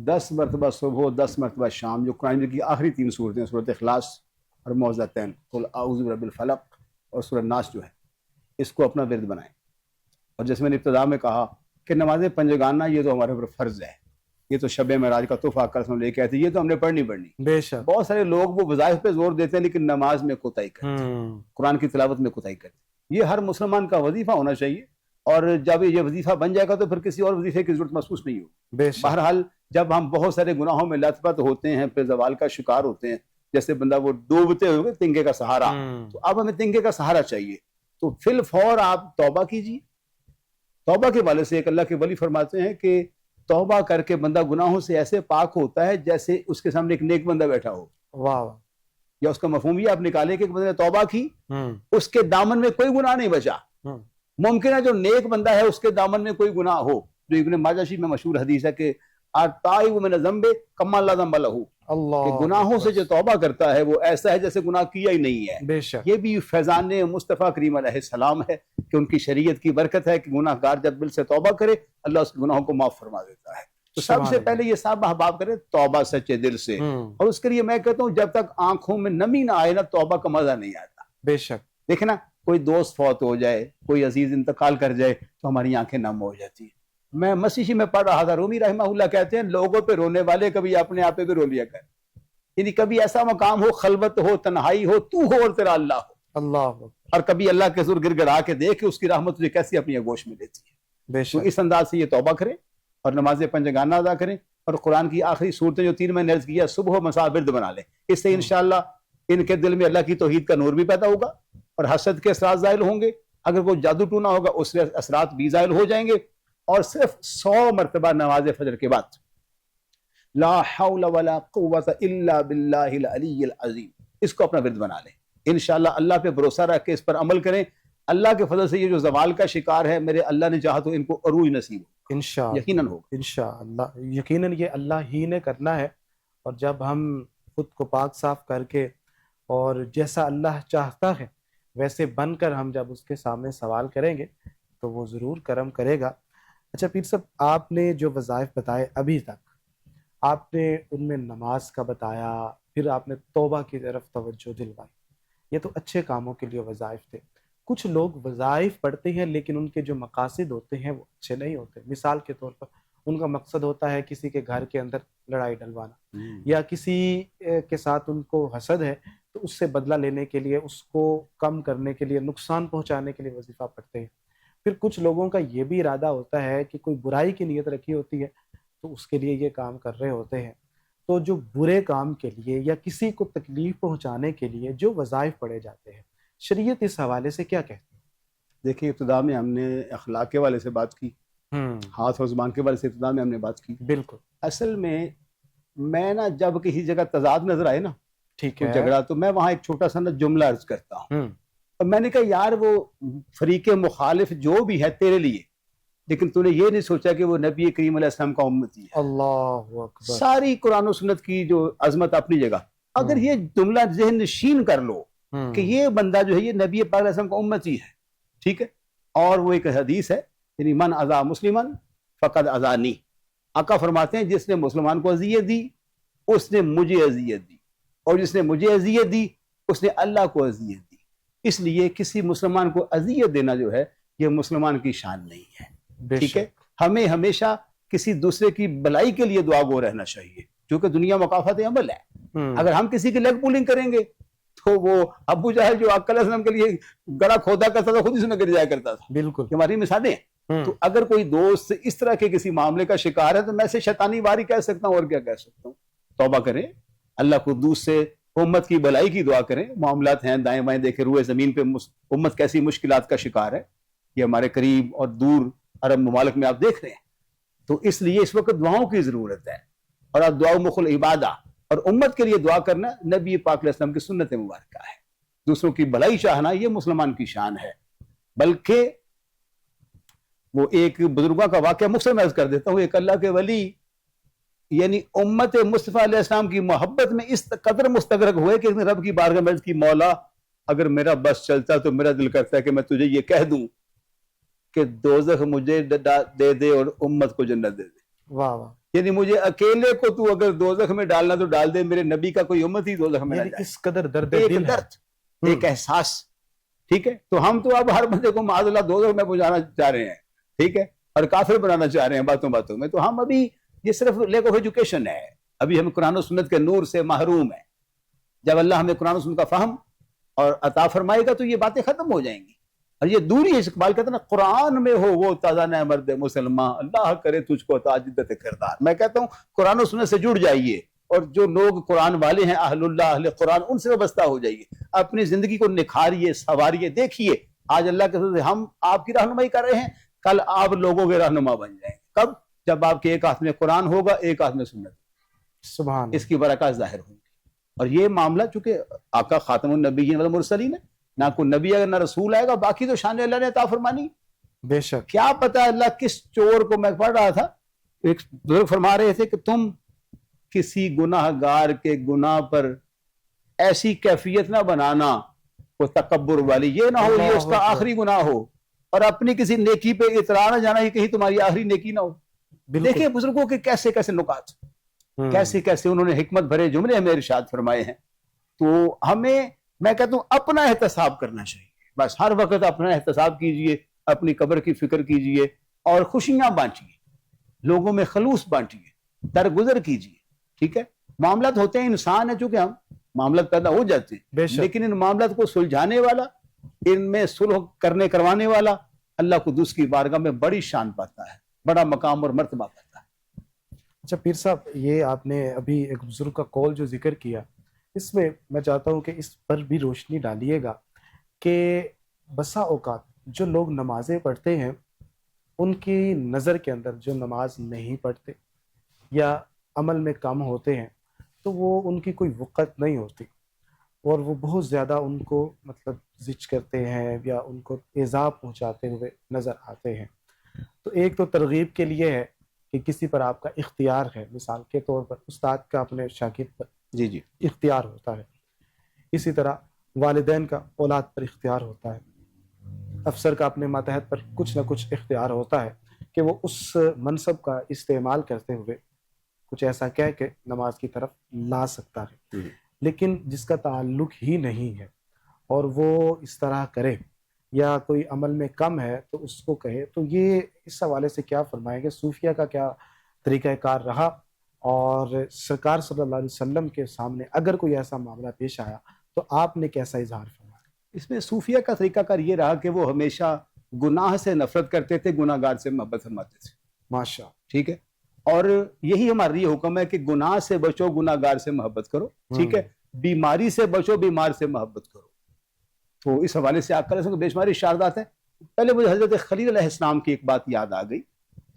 10 مرتبہ صبح، 10 مرتبہ شام، جو قرآن کی آخری 3 صورتیں، سورۃ اخلاص اور معوذتین، قل اعوذ برب الفلق اور سورۃ الناس جو ہے، اس کو اپنا ورد بنائیں. اور جیسے میں نے ابتدا میں کہا کہ نماز پنجگانہ یہ تو ہمارے اوپر فرض ہے، یہ تو شب معراج کا تحفہ کر لے کے آئے تھے، یہ تو ہم نے پڑھنی. بے شک بہت سارے لوگ وہ وظائف پہ زور دیتے ہیں لیکن نماز میں کوتاہی کرتے ہیں، قرآن کی تلاوت میں کوتاہی کرتے ہیں. یہ ہر مسلمان کا وظیفہ ہونا چاہیے، اور جب یہ وظیفہ بن جائے گا تو پھر کسی اور وظیفے کی ضرورت محسوس نہیں ہوگی. بہرحال جب ہم بہت سارے گناہوں میں لت پت ہوتے ہیں، پھر زوال کا شکار ہوتے ہیں، جیسے بندہ وہ ڈوبتے ہوئے تنگے کا سہارا، تو اب ہمیں تنگے کا سہارا چاہیے. تو فی الفور آپ توبہ کیجیے. توبہ کے والے سے ایک اللہ کے ولی فرماتے ہیں کہ توبہ کر کے بندہ گناہوں سے ایسے پاک ہوتا ہے جیسے اس کے سامنے ایک نیک بندہ بیٹھا ہو. واہ. یا اس کا مفہوم یہ آپ نکالے کہ ایک بندے نے توبہ کی، اس کے دامن میں کوئی گناہ نہیں بچا. ممکن ہے جو نیک بندہ ہے اس کے دامن میں کوئی گناہ ہو، جو ابن ماجہ شریف میں مشہور حدیث ہے کہ التائب من الذنب کما لا ذنب لہ، کہ گناہوں سے جو توبہ کرتا ہے وہ ایسا ہے جیسے گناہ کیا ہی نہیں ہے. بے شک یہ بھی فیضان مصطفیٰ کریم علیہ السلام ہے کہ ان کی شریعت کی برکت ہے کہ گناہ گار جب دل سے توبہ کرے اللہ اس کے گناہوں کو معاف فرما دیتا ہے. تو سب سے پہلے یہ صاحب احباب کرے توبہ سچے دل سے، اور اس کے لیے میں کہتا ہوں جب تک آنکھوں میں نمی نہ آئے نا توبہ کا مزہ نہیں آتا. بے شک دیکھیں نا، کوئی دوست فوت ہو جائے، کوئی عزیز انتقال کر جائے تو ہماری آنکھیں نم ہو جاتی ہیں. میں مسیحی میں پڑھ رہا تھا، رومی رحمہ اللہ کہتے ہیں لوگوں پہ رونے والے کبھی اپنے آپ پہ بھی رو لیا کر. یعنی کبھی ایسا مقام ہو، خلوت ہو، تنہائی ہو، تو ہو اور تیرا اللہ ہو، اللہ، اور کبھی اللہ کے حضور گر گڑا کے دیکھ کہ اس کی رحمت تجھے کیسی اپنی آغوش میں لیتی ہے. بے تو شک اس انداز سے یہ توبہ کریں اور نماز پنجگانہ ادا کریں، اور قرآن کی آخری صورتیں جو 3 میں نے عرض کیا صبح و مساء ورد بنا لیں. اس سے انشاءاللہ ان کے دل میں اللہ کی توحید کا نور بھی پیدا ہوگا اور حسد کے اثرات زائل ہوں گے. اگر کوئی جادو ٹونا ہوگا اس سے اثرات بھی زائل ہو جائیں گے. اور صرف 100 مرتبہ نماز فجر کے بعد لا حول ولا قوت الا باللہ العلی العظیم اس کو اپنا ورد بنا لیں. انشاءاللہ اللہ پہ بھروسہ رکھ کے اس پر عمل کریں. اللہ کے فضل سے یہ جو زوال کا شکار ہے میرے اللہ نے چاہا تو ان کو عروج نصیب ہو، انشاءاللہ یقیناً ہوگا. انشاءاللہ یقیناً یہ اللہ ہی نے کرنا ہے. اور جب ہم خود کو پاک صاف کر کے اور جیسا اللہ چاہتا ہے ویسے بن کر ہم جب اس کے سامنے سوال کریں گے تو وہ ضرور کرم کرے گا. اچھا پیر صاحب، آپ نے جو وظائف بتائے ابھی تک، آپ نے ان میں نماز کا بتایا، پھر آپ نے توبہ کی طرف توجہ دلوائی. یہ تو اچھے کاموں کے لیے وظائف تھے. کچھ لوگ وظائف پڑھتے ہیں لیکن ان کے جو مقاصد ہوتے ہیں وہ اچھے نہیں ہوتے. مثال کے طور پر ان کا مقصد ہوتا ہے کسی کے گھر کے اندر لڑائی ڈلوانا، یا کسی کے ساتھ ان کو حسد ہے تو اس سے بدلہ لینے کے لیے، اس کو کم کرنے کے لیے، نقصان پہنچانے کے لیے وظیفہ پڑھتے ہیں. پھر کچھ لوگوں کا یہ بھی ارادہ ہوتا ہے کہ کوئی برائی کی نیت رکھی ہوتی ہے تو اس کے لیے یہ کام کر رہے ہوتے ہیں. تو جو برے کام کے لیے یا کسی کو تکلیف پہنچانے کے لیے جو وظائف پڑھے جاتے ہیں، شریعت اس حوالے سے کیا کہتی ہے؟ دیکھیں ابتدا میں ہم نے اخلاق کے والے سے بات کی، ہاتھ اور زبان کے والے سے ابتدا میں ہم نے بات کی. بالکل. اصل میں نا جب کسی جگہ تضاد نظر آئے نا، ٹھیک ہے، جھگڑا، تو میں وہاں ایک چھوٹا سا نا جملہ عرض کرتا ہوں. اور میں نے کہا یار وہ فریق مخالف جو بھی ہے تیرے لیے، لیکن تو نے یہ نہیں سوچا کہ وہ نبی کریم علیہ السلام کا امتی ہے. اللہ اکبر. ساری قرآن و سنت کی جو عظمت اپنی جگہ، اگر یہ جملہ ذہن نشین کر لو کہ یہ بندہ جو ہے یہ نبی پاک علیہ السلام کا امتی ہے، ٹھیک ہے. اور وہ ایک حدیث ہے، یعنی من اذا مسلمان فقد اذانی. آقا فرماتے ہیں جس نے مسلمان کو اذیت دی اس نے مجھے اذیت دی، اور جس نے مجھے اذیت دی اس نے اللہ کو اذیت دی. اس لیے کسی مسلمان کو اذیت دینا جو ہے یہ مسلمان کی شان نہیں ہے، ٹھیک ہے. ہمیں ہمیشہ کسی دوسرے کی بلائی کے لیے دعا گو رہنا چاہیے، کیونکہ دنیا مکافات عمل ہے. اگر ہم کسی کی لیگ پولنگ کریں گے تو وہ ابو جہل جو آقا علیہ السلام کے لیے گڑا کھودا کرتا تھا خود اس میں گر جایا کرتا تھا. بالکل ہماری مثالیں ہیں. تو اگر کوئی دوست اس طرح کے کسی معاملے کا شکار ہے تو میں اسے شیطانی واری کہہ سکتا ہوں، اور کیا کہہ سکتا ہوں. توبہ کریں، اللہ قدوس سے امت کی بلائی کی دعا کریں. معاملات ہیں دائیں بائیں دیکھیں، روئے زمین پہ امت کیسی مشکلات کا شکار ہے، یہ ہمارے قریب اور دور عرب ممالک میں آپ دیکھ رہے ہیں. تو اس لیے اس وقت دعاؤں کی ضرورت ہے، اور اب دعا مخ العبادہ، اور امت کے لیے دعا کرنا نبی پاک علیہ السلام کی سنت مبارکہ ہے. دوسروں کی بھلائی چاہنا یہ مسلمان کی شان ہے. بلکہ وہ ایک بزرگوں کا واقعہ مختصر میں عرض کر دیتا ہوں. ایک اللہ کے ولی یعنی امت مصطفیٰ علیہ السلام کی محبت میں اس قدر مستغرق ہوئے کہ رب کی بارگاہ میں عرض کی، مولا اگر میرا بس چلتا تو میرا دل کرتا ہے کہ میں تجھے یہ کہہ دوں کہ دوزخ مجھے دے دے اور امت کو جنت دے دے. واہ واہ. یعنی مجھے اکیلے کو تو اگر دوزخ میں ڈالنا تو ڈال دے، میرے نبی کا کوئی امت ہی دوزخ میں نہ جائے. اس قدر درد دل ہے، ایک احساس. ٹھیک ہے. تو ہم تو اب ہر بندے کو معاذ اللہ دوزخ میں پہنچانا چاہ رہے ہیں، ٹھیک ہے، اور کافر بنانا چاہ رہے ہیں باتوں باتوں میں. تو ہم ابھی یہ صرف لیک آف ایجوکیشن ہے، ابھی ہم قرآن و سنت کے نور سے محروم ہیں. جب اللہ ہمیں قرآن و سنت کا فہم اور عطا فرمائے گا تو یہ باتیں ختم ہو جائیں گی. اور یہ دوری ہے. اقبال کہتا ہے نا، قرآن میں ہو وہ تازہ نہ مرد مسلمان، اللہ کرے تجھ کو تاجدت کردار. میں کہتا ہوں قرآن و سنت سے جڑ جائیے، اور جو لوگ قرآن والے ہیں اہل اللہ اہل قرآن ان سے وابستہ ہو جائیے. اپنی زندگی کو نکھاریے، سنواریے. دیکھیے آج اللہ کے فضل سے ہم آپ کی رہنمائی کر رہے ہیں، کل آپ لوگوں کے رہنما بن جائیں گے. کب؟ جب آپ کے ایک ہاتھ میں قرآن ہوگا، ایک ہاتھ میں سنت. سبحان. اس کی برکات ظاہر ہوں گی. اور یہ معاملہ چونکہ آقا خاتم النبیین والمرسلین ہے، نہ کوئی نبی اگر نہ رسول آئے گا، باقی تو شان اللہ نے عطا فرمانی. بے شک. کیا پتا اللہ کس چور کو، میں پڑھ رہا تھا ایک بزرگ فرما رہے تھے کہ تم کسی گناہ گار کے گناہ پر ایسی کیفیت نہ بنانا کوئی تکبر والی، یہ نہ ہو یہ اس کا آخری گناہ ہو، اور اپنی کسی نیکی پہ اطراء نہ جانا، یہ کہیں تمہاری آخری نیکی نہ ہو. دیکھیں بزرگوں کے کیسے کیسے نکات، کیسے کیسے انہوں نے حکمت بھرے جملے ہمیں ارشاد فرمائے ہیں. تو ہمیں، میں کہتا ہوں، اپنا احتساب کرنا چاہیے. بس ہر وقت اپنا احتساب کیجئے، اپنی قبر کی فکر کیجئے اور خوشیاں بانٹیے، لوگوں میں خلوص بانٹیے، درگزر کیجئے. ٹھیک ہے، معاملات ہوتے ہیں، انسان ہے چونکہ ہم، معاملات پیدا ہو جاتے ہیں، لیکن ان معاملات کو سلجھانے والا، ان میں صلح کروانے والا اللہ قدوس کی بارگاہ میں بڑی شان پاتا ہے، بڑا مقام اور مرتبہ پاتا ہے. اچھا پیر صاحب، یہ آپ نے ابھی ایک بزرگ کا قول جو ذکر کیا، اس میں میں چاہتا ہوں کہ اس پر بھی روشنی ڈالیے گا کہ بسا اوقات جو لوگ نمازیں پڑھتے ہیں، ان کی نظر کے اندر جو نماز نہیں پڑھتے یا عمل میں کم ہوتے ہیں، تو وہ ان کی کوئی وقت نہیں ہوتی، اور وہ بہت زیادہ ان کو مطلب زج کرتے ہیں یا ان کو ایذا پہنچاتے ہوئے نظر آتے ہیں. تو ایک تو ترغیب کے لیے ہے کہ کسی پر آپ کا اختیار ہے، مثال کے طور پر استاد کا اپنے شاگرد پر جی اختیار ہوتا ہے، اسی طرح والدین کا اولاد پر اختیار ہوتا ہے، افسر کا اپنے ماتحت پر کچھ نہ کچھ اختیار ہوتا ہے کہ وہ اس منصب کا استعمال کرتے ہوئے کچھ ایسا کہہ کے نماز کی طرف لا سکتا ہے. لیکن جس کا تعلق ہی نہیں ہے اور وہ اس طرح کرے، یا کوئی عمل میں کم ہے تو اس کو کہے، تو یہ اس حوالے سے کیا فرمائیں گے؟ صوفیہ کا کیا طریقہ کار رہا، اور سرکار صلی اللہ علیہ وسلم کے سامنے اگر کوئی ایسا معاملہ پیش آیا تو آپ نے کیسا اظہار فرمایا؟ اس میں صوفیہ کا طریقہ کار یہ رہا کہ وہ ہمیشہ گناہ سے نفرت کرتے تھے، گناہ گار سے محبت فرماتے تھے. ماشاء. ٹھیک ہے، اور یہی ہمارا یہ حکم ہے کہ گناہ سے بچو، گناہ گار سے محبت کرو. ٹھیک ہے، بیماری سے بچو، بیمار سے محبت کرو. تو اس حوالے سے آپ کا بے شمار ارشادات ہیں. پہلے مجھے حضرت خلیل علیہ السلام کی ایک بات یاد آ گئی.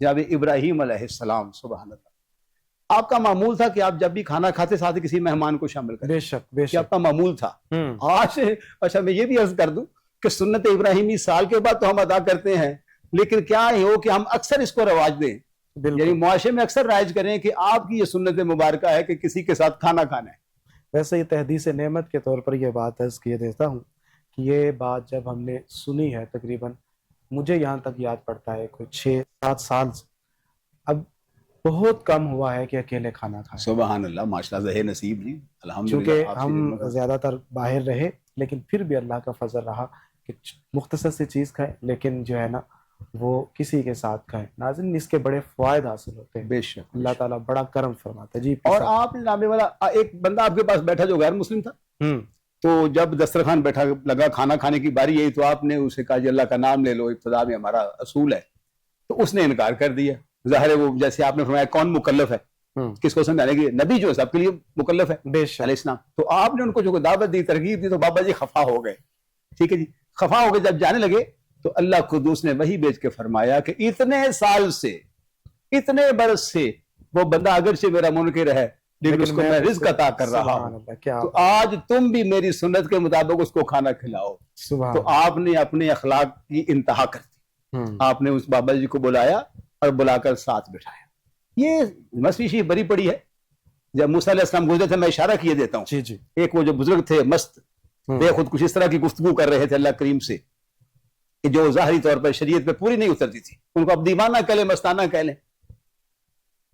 جناب ابراہیم علیہ السلام، سبحان اللہ، آپ کا معمول تھا کہ آپ جب بھی کھانا کھاتے ساتھ کسی مہمان کو شامل کریں. بے شک بے شک، آپ کا معمول تھا. آج اچھا میں یہ بھی عرض کر دوں کہ سنت ابراہیمی سال کے بعد تو ہم ادا کرتے ہیں، لیکن کیا ہو کہ ہم اکثر اس کو رواج دیں، یعنی معاشرے میں اکثر رائج کریں کہ آپ کی یہ سنت مبارکہ ہے کہ کسی کے ساتھ کھانا کھانا ہے. ویسے یہ تحدیث نعمت کے طور پر یہ بات عرض کیے دیتا ہوں کہ یہ بات جب ہم نے سنی ہے، تقریباً مجھے یہاں تک یاد پڑتا ہے کوئی 6-7 سال سے، اب بہت کم ہوا ہے کہ اکیلے کھانا کھائیں. سبحان اللہ، ماشاءاللہ، ذہن نصیب نہیں الحمدللہ. چونکہ ہم زیادہ تر باہر رہے، لیکن پھر بھی اللہ کا فضل رہا کہ مختصر سی چیز کھائیں، لیکن جو ہے نا وہ کسی کے ساتھ کھائیں. ناظرین، اس کے بڑے فوائد حاصل ہوتے ہیں. بے شک، اللہ تعالیٰ بڑا کرم فرماتا ہے. جی. اور آپ نامے والا ایک بندہ آپ کے پاس بیٹھا جو غیر مسلم تھا، تو جب دسترخوان بیٹھا لگا کھانا کھانے کی باری یہی، تو آپ نے اسے کہا جی اللہ کا نام لے لو، ابتدا میں ہمارا اصول ہے. تو اس نے انکار کر دیا. ظاہر ہے وہ جیسے آپ نے فرمایا کون مکلف ہے، کس کو سمجھانے کی؟ نبی جو ہے سب کے لیے مکلف ہے علیہ السلام. تو آپ نے ان کو جو دعوت دی، ترغیب دی، تو بابا جی خفا ہو گئے. ٹھیک ہے جی، خفا ہو گئے. جب جانے لگے تو اللہ قدوس نے وہی بھیج کے فرمایا کہ اتنے سال سے، اتنے برس سے وہ بندہ اگرچہ میرا منکر ہے لیکن اس کو میں رزق عطا کر رہا ہوں، تو آج تم بھی میری سنت کے مطابق اس کو کھانا کھلاؤ. تو آپ نے اپنے اخلاق کی انتہا کر دی. آپ نے اس بابا جی کو بلایا اور بلا کر ساتھ بٹھایا. یہ مسیحی بری پڑی ہے. جب موسیٰ علیہ السلام گزرے تھے، میں اشارہ کیے دیتا ہوں، جی جی، ایک وہ جو بزرگ تھے مست بے خود کچھ اس طرح کی گفتگو کر رہے تھے اللہ کریم سے کہ جو ظاہری طور پر شریعت پہ پوری نہیں اترتی تھی. ان کو اب دیوانہ کہہ لیں، مستانہ کہہ لیں،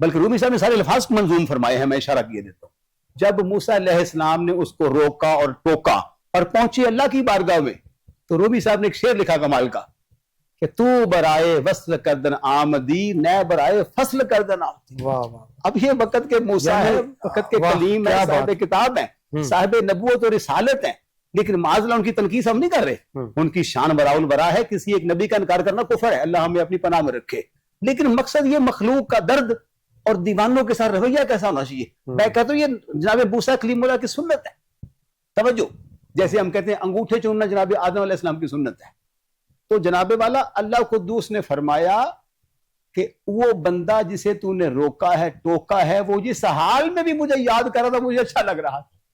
بلکہ رومی صاحب نے سارے الفاظ منظوم فرمائے ہیں. میں اشارہ کیے دیتا ہوں. جب موسیٰ علیہ السلام نے اس کو روکا اور ٹوکا اور پہنچے اللہ کی بارگاہ میں، تو رومی صاحب نے ایک شعر لکھا کمال کا کہ تو برائے وصل کردن آمدی، نئے برائے فصل کردن آمدی. اب یہ وقت کے موسیٰ ہے، وقت کے کلیم ہے، صاحب کتاب ہیں، صاحب نبوت اور رسالت ہیں، لیکن معاذ ان کی تنقید ہم نہیں کر رہے. ان کی شان براء البراء ہے. کسی ایک نبی کا انکار کرنا کفر ہے، اللہ ہمیں اپنی پناہ میں رکھے. لیکن مقصد یہ مخلوق کا درد اور دیوانوں کے ساتھ رویہ کیسا ہونا چاہیے. میں کہتا ہوں یہ جناب موسیٰ کلیم اللہ کی سنت ہے. توجہ، جیسے ہم کہتے ہیں انگوٹھے چوننا جناب آدم علیہ السلام کی سنت ہے. تو جناب والا اللہ قدوس نے فرمایا کہ وہ بندہ جسے تو نے روکا ہے، ٹوکا ہے، وہ جس حال میں بھی مجھے یاد کر رہا تھا، مجھے اچھا لگ رہا.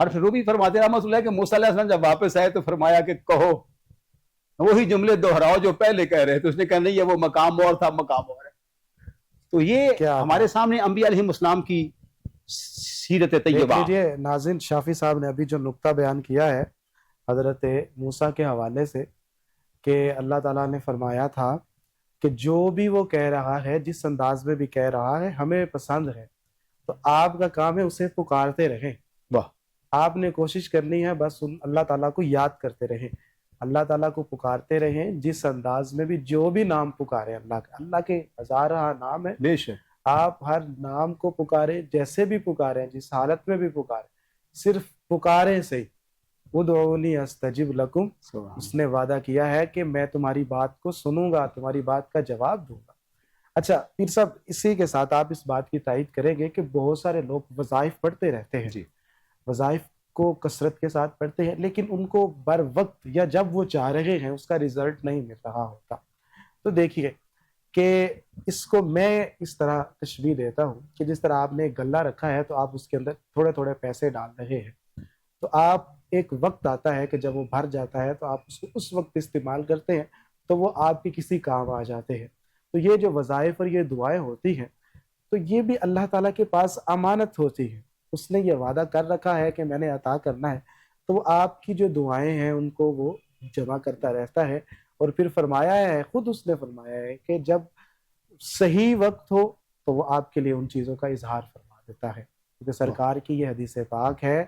اور پھر وہ بھی فرماتے رحمۃ اللہ کہ موسیٰ علیہ السلام جب واپس آئے تو فرمایا کہ کہو وہی جملے دوہراؤ جو پہلے کہہ رہے تھے. اس نے کہا نہیں یہ وہ مقام اور تھا, مقام اور ہے. تو یہ کیا ہمارے سامنے انبیاء علیہ السلام کی سیرت دیکھ طیبہ. لیجیے ناظرین, شافی صاحب نے ابھی جو نقطہ بیان کیا ہے حضرت موسیٰ کے حوالے سے کہ اللہ تعالیٰ نے فرمایا تھا کہ جو بھی وہ کہہ رہا ہے, جس انداز میں بھی کہہ رہا ہے, ہمیں پسند ہے, تو آپ کا کام ہے اسے پکارتے رہیں. واہ, آپ نے کوشش کرنی ہے بس اللہ تعالیٰ کو یاد کرتے رہیں, اللہ تعالیٰ کو پکارتے رہیں جس انداز میں بھی, جو بھی نام پکارے اللہ کے ہزارہ نام ہے, بے شک آپ ہر نام کو پکاریں, جیسے بھی پکاریں, جس حالت میں بھی پکاریں, صرف پکاریں سے ہی. ادعونی استجب لکم, اس نے وعدہ کیا ہے کہ میں تمہاری بات کو سنوں گا, تمہاری بات کا جواب دوں گا. اچھا پیر صاحب, اسی کے ساتھ آپ اس بات کی تائید کریں گے کہ بہت سارے لوگ وظائف پڑھتے رہتے ہیں, جی وظائف کو کثرت کے ساتھ پڑھتے ہیں, لیکن ان کو بر وقت یا جب وہ چاہ رہے ہیں اس کا رزلٹ نہیں مل رہا ہوتا. تو دیکھیے کہ اس کو میں اس طرح تشبیہ دیتا ہوں کہ جس طرح آپ نے ایک غلہ رکھا ہے تو آپ اس کے اندر تھوڑے تھوڑے پیسے ڈال رہے ہیں, تو آپ ایک وقت آتا ہے کہ جب وہ بھر جاتا ہے تو آپ اس کو اس وقت استعمال کرتے ہیں تو وہ آپ کے کسی کام آ جاتے ہیں. تو یہ جو وظائف اور یہ دعائیں ہوتی ہیں تو یہ بھی اللہ تعالیٰ کے پاس امانت ہوتی ہے. اس نے یہ وعدہ کر رکھا ہے کہ میں نے عطا کرنا ہے, تو وہ آپ کی جو دعائیں ہیں ان کو وہ جمع کرتا رہتا ہے. اور پھر فرمایا ہے, خود اس نے فرمایا ہے کہ جب صحیح وقت ہو تو وہ آپ کے لیے ان چیزوں کا اظہار فرما دیتا ہے. کیونکہ سرکار کی یہ حدیث پاک ہے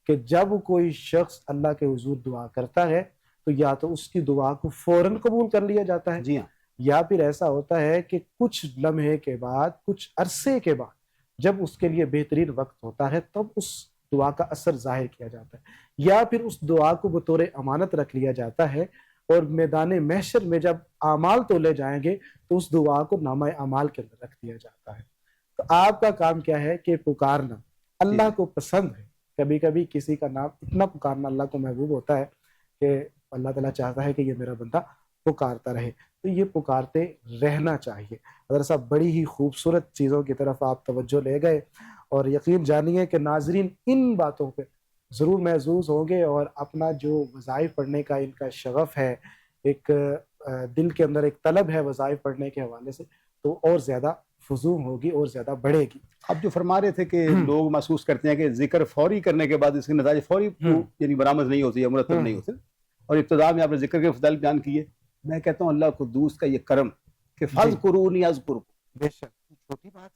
کہ جب کوئی شخص اللہ کے حضور دعا کرتا ہے تو یا تو اس کی دعا کو فوراً قبول کر لیا جاتا ہے, جی ہاں, یا پھر ایسا ہوتا ہے کہ کچھ لمحے کے بعد, کچھ عرصے کے بعد, جب اس کے لیے بہترین وقت ہوتا ہے تب اس دعا کا اثر ظاہر کیا جاتا ہے, یا پھر اس دعا کو بطور امانت رکھ لیا جاتا ہے اور میدان محشر میں جب اعمال تولے جائیں گے تو اس دعا کو نامہ اعمال کے اندر رکھ دیا جاتا ہے. تو آپ کا کام کیا ہے کہ پکارنا. اللہ کو پسند ہے, کبھی کبھی کسی کا نام اتنا پکارنا اللہ کو محبوب ہوتا ہے کہ اللہ تعالیٰ چاہتا ہے کہ یہ میرا بندہ پکارتا رہے. تو یہ پکارتے رہنا چاہیے. حضرت صاحب بڑی ہی خوبصورت چیزوں کی طرف آپ توجہ لے گئے, اور یقین جانیے کہ ناظرین ان باتوں پہ ضرور محظوظ ہوں گے, اور اپنا جو وظائف پڑھنے کا ان کا شغف ہے, ایک دل کے اندر ایک طلب ہے وظائف پڑھنے کے حوالے سے, تو اور زیادہ فزوں ہوگی اور زیادہ بڑھے گی. اب جو فرما رہے تھے کہ لوگ محسوس کرتے ہیں کہ ذکر فوری کرنے کے بعد اس کے نتائج فوری یعنی برآمد نہیں ہوتی یا مرتب نہیں ہوتے, اور ابتدا میں آپ نے ذکر کے فضائل بیان کیے. میں کہتا ہوں اللہ قدوس کا یہ کرم کہ فاذکرونی اذکرکم, بے شک چھوٹی بات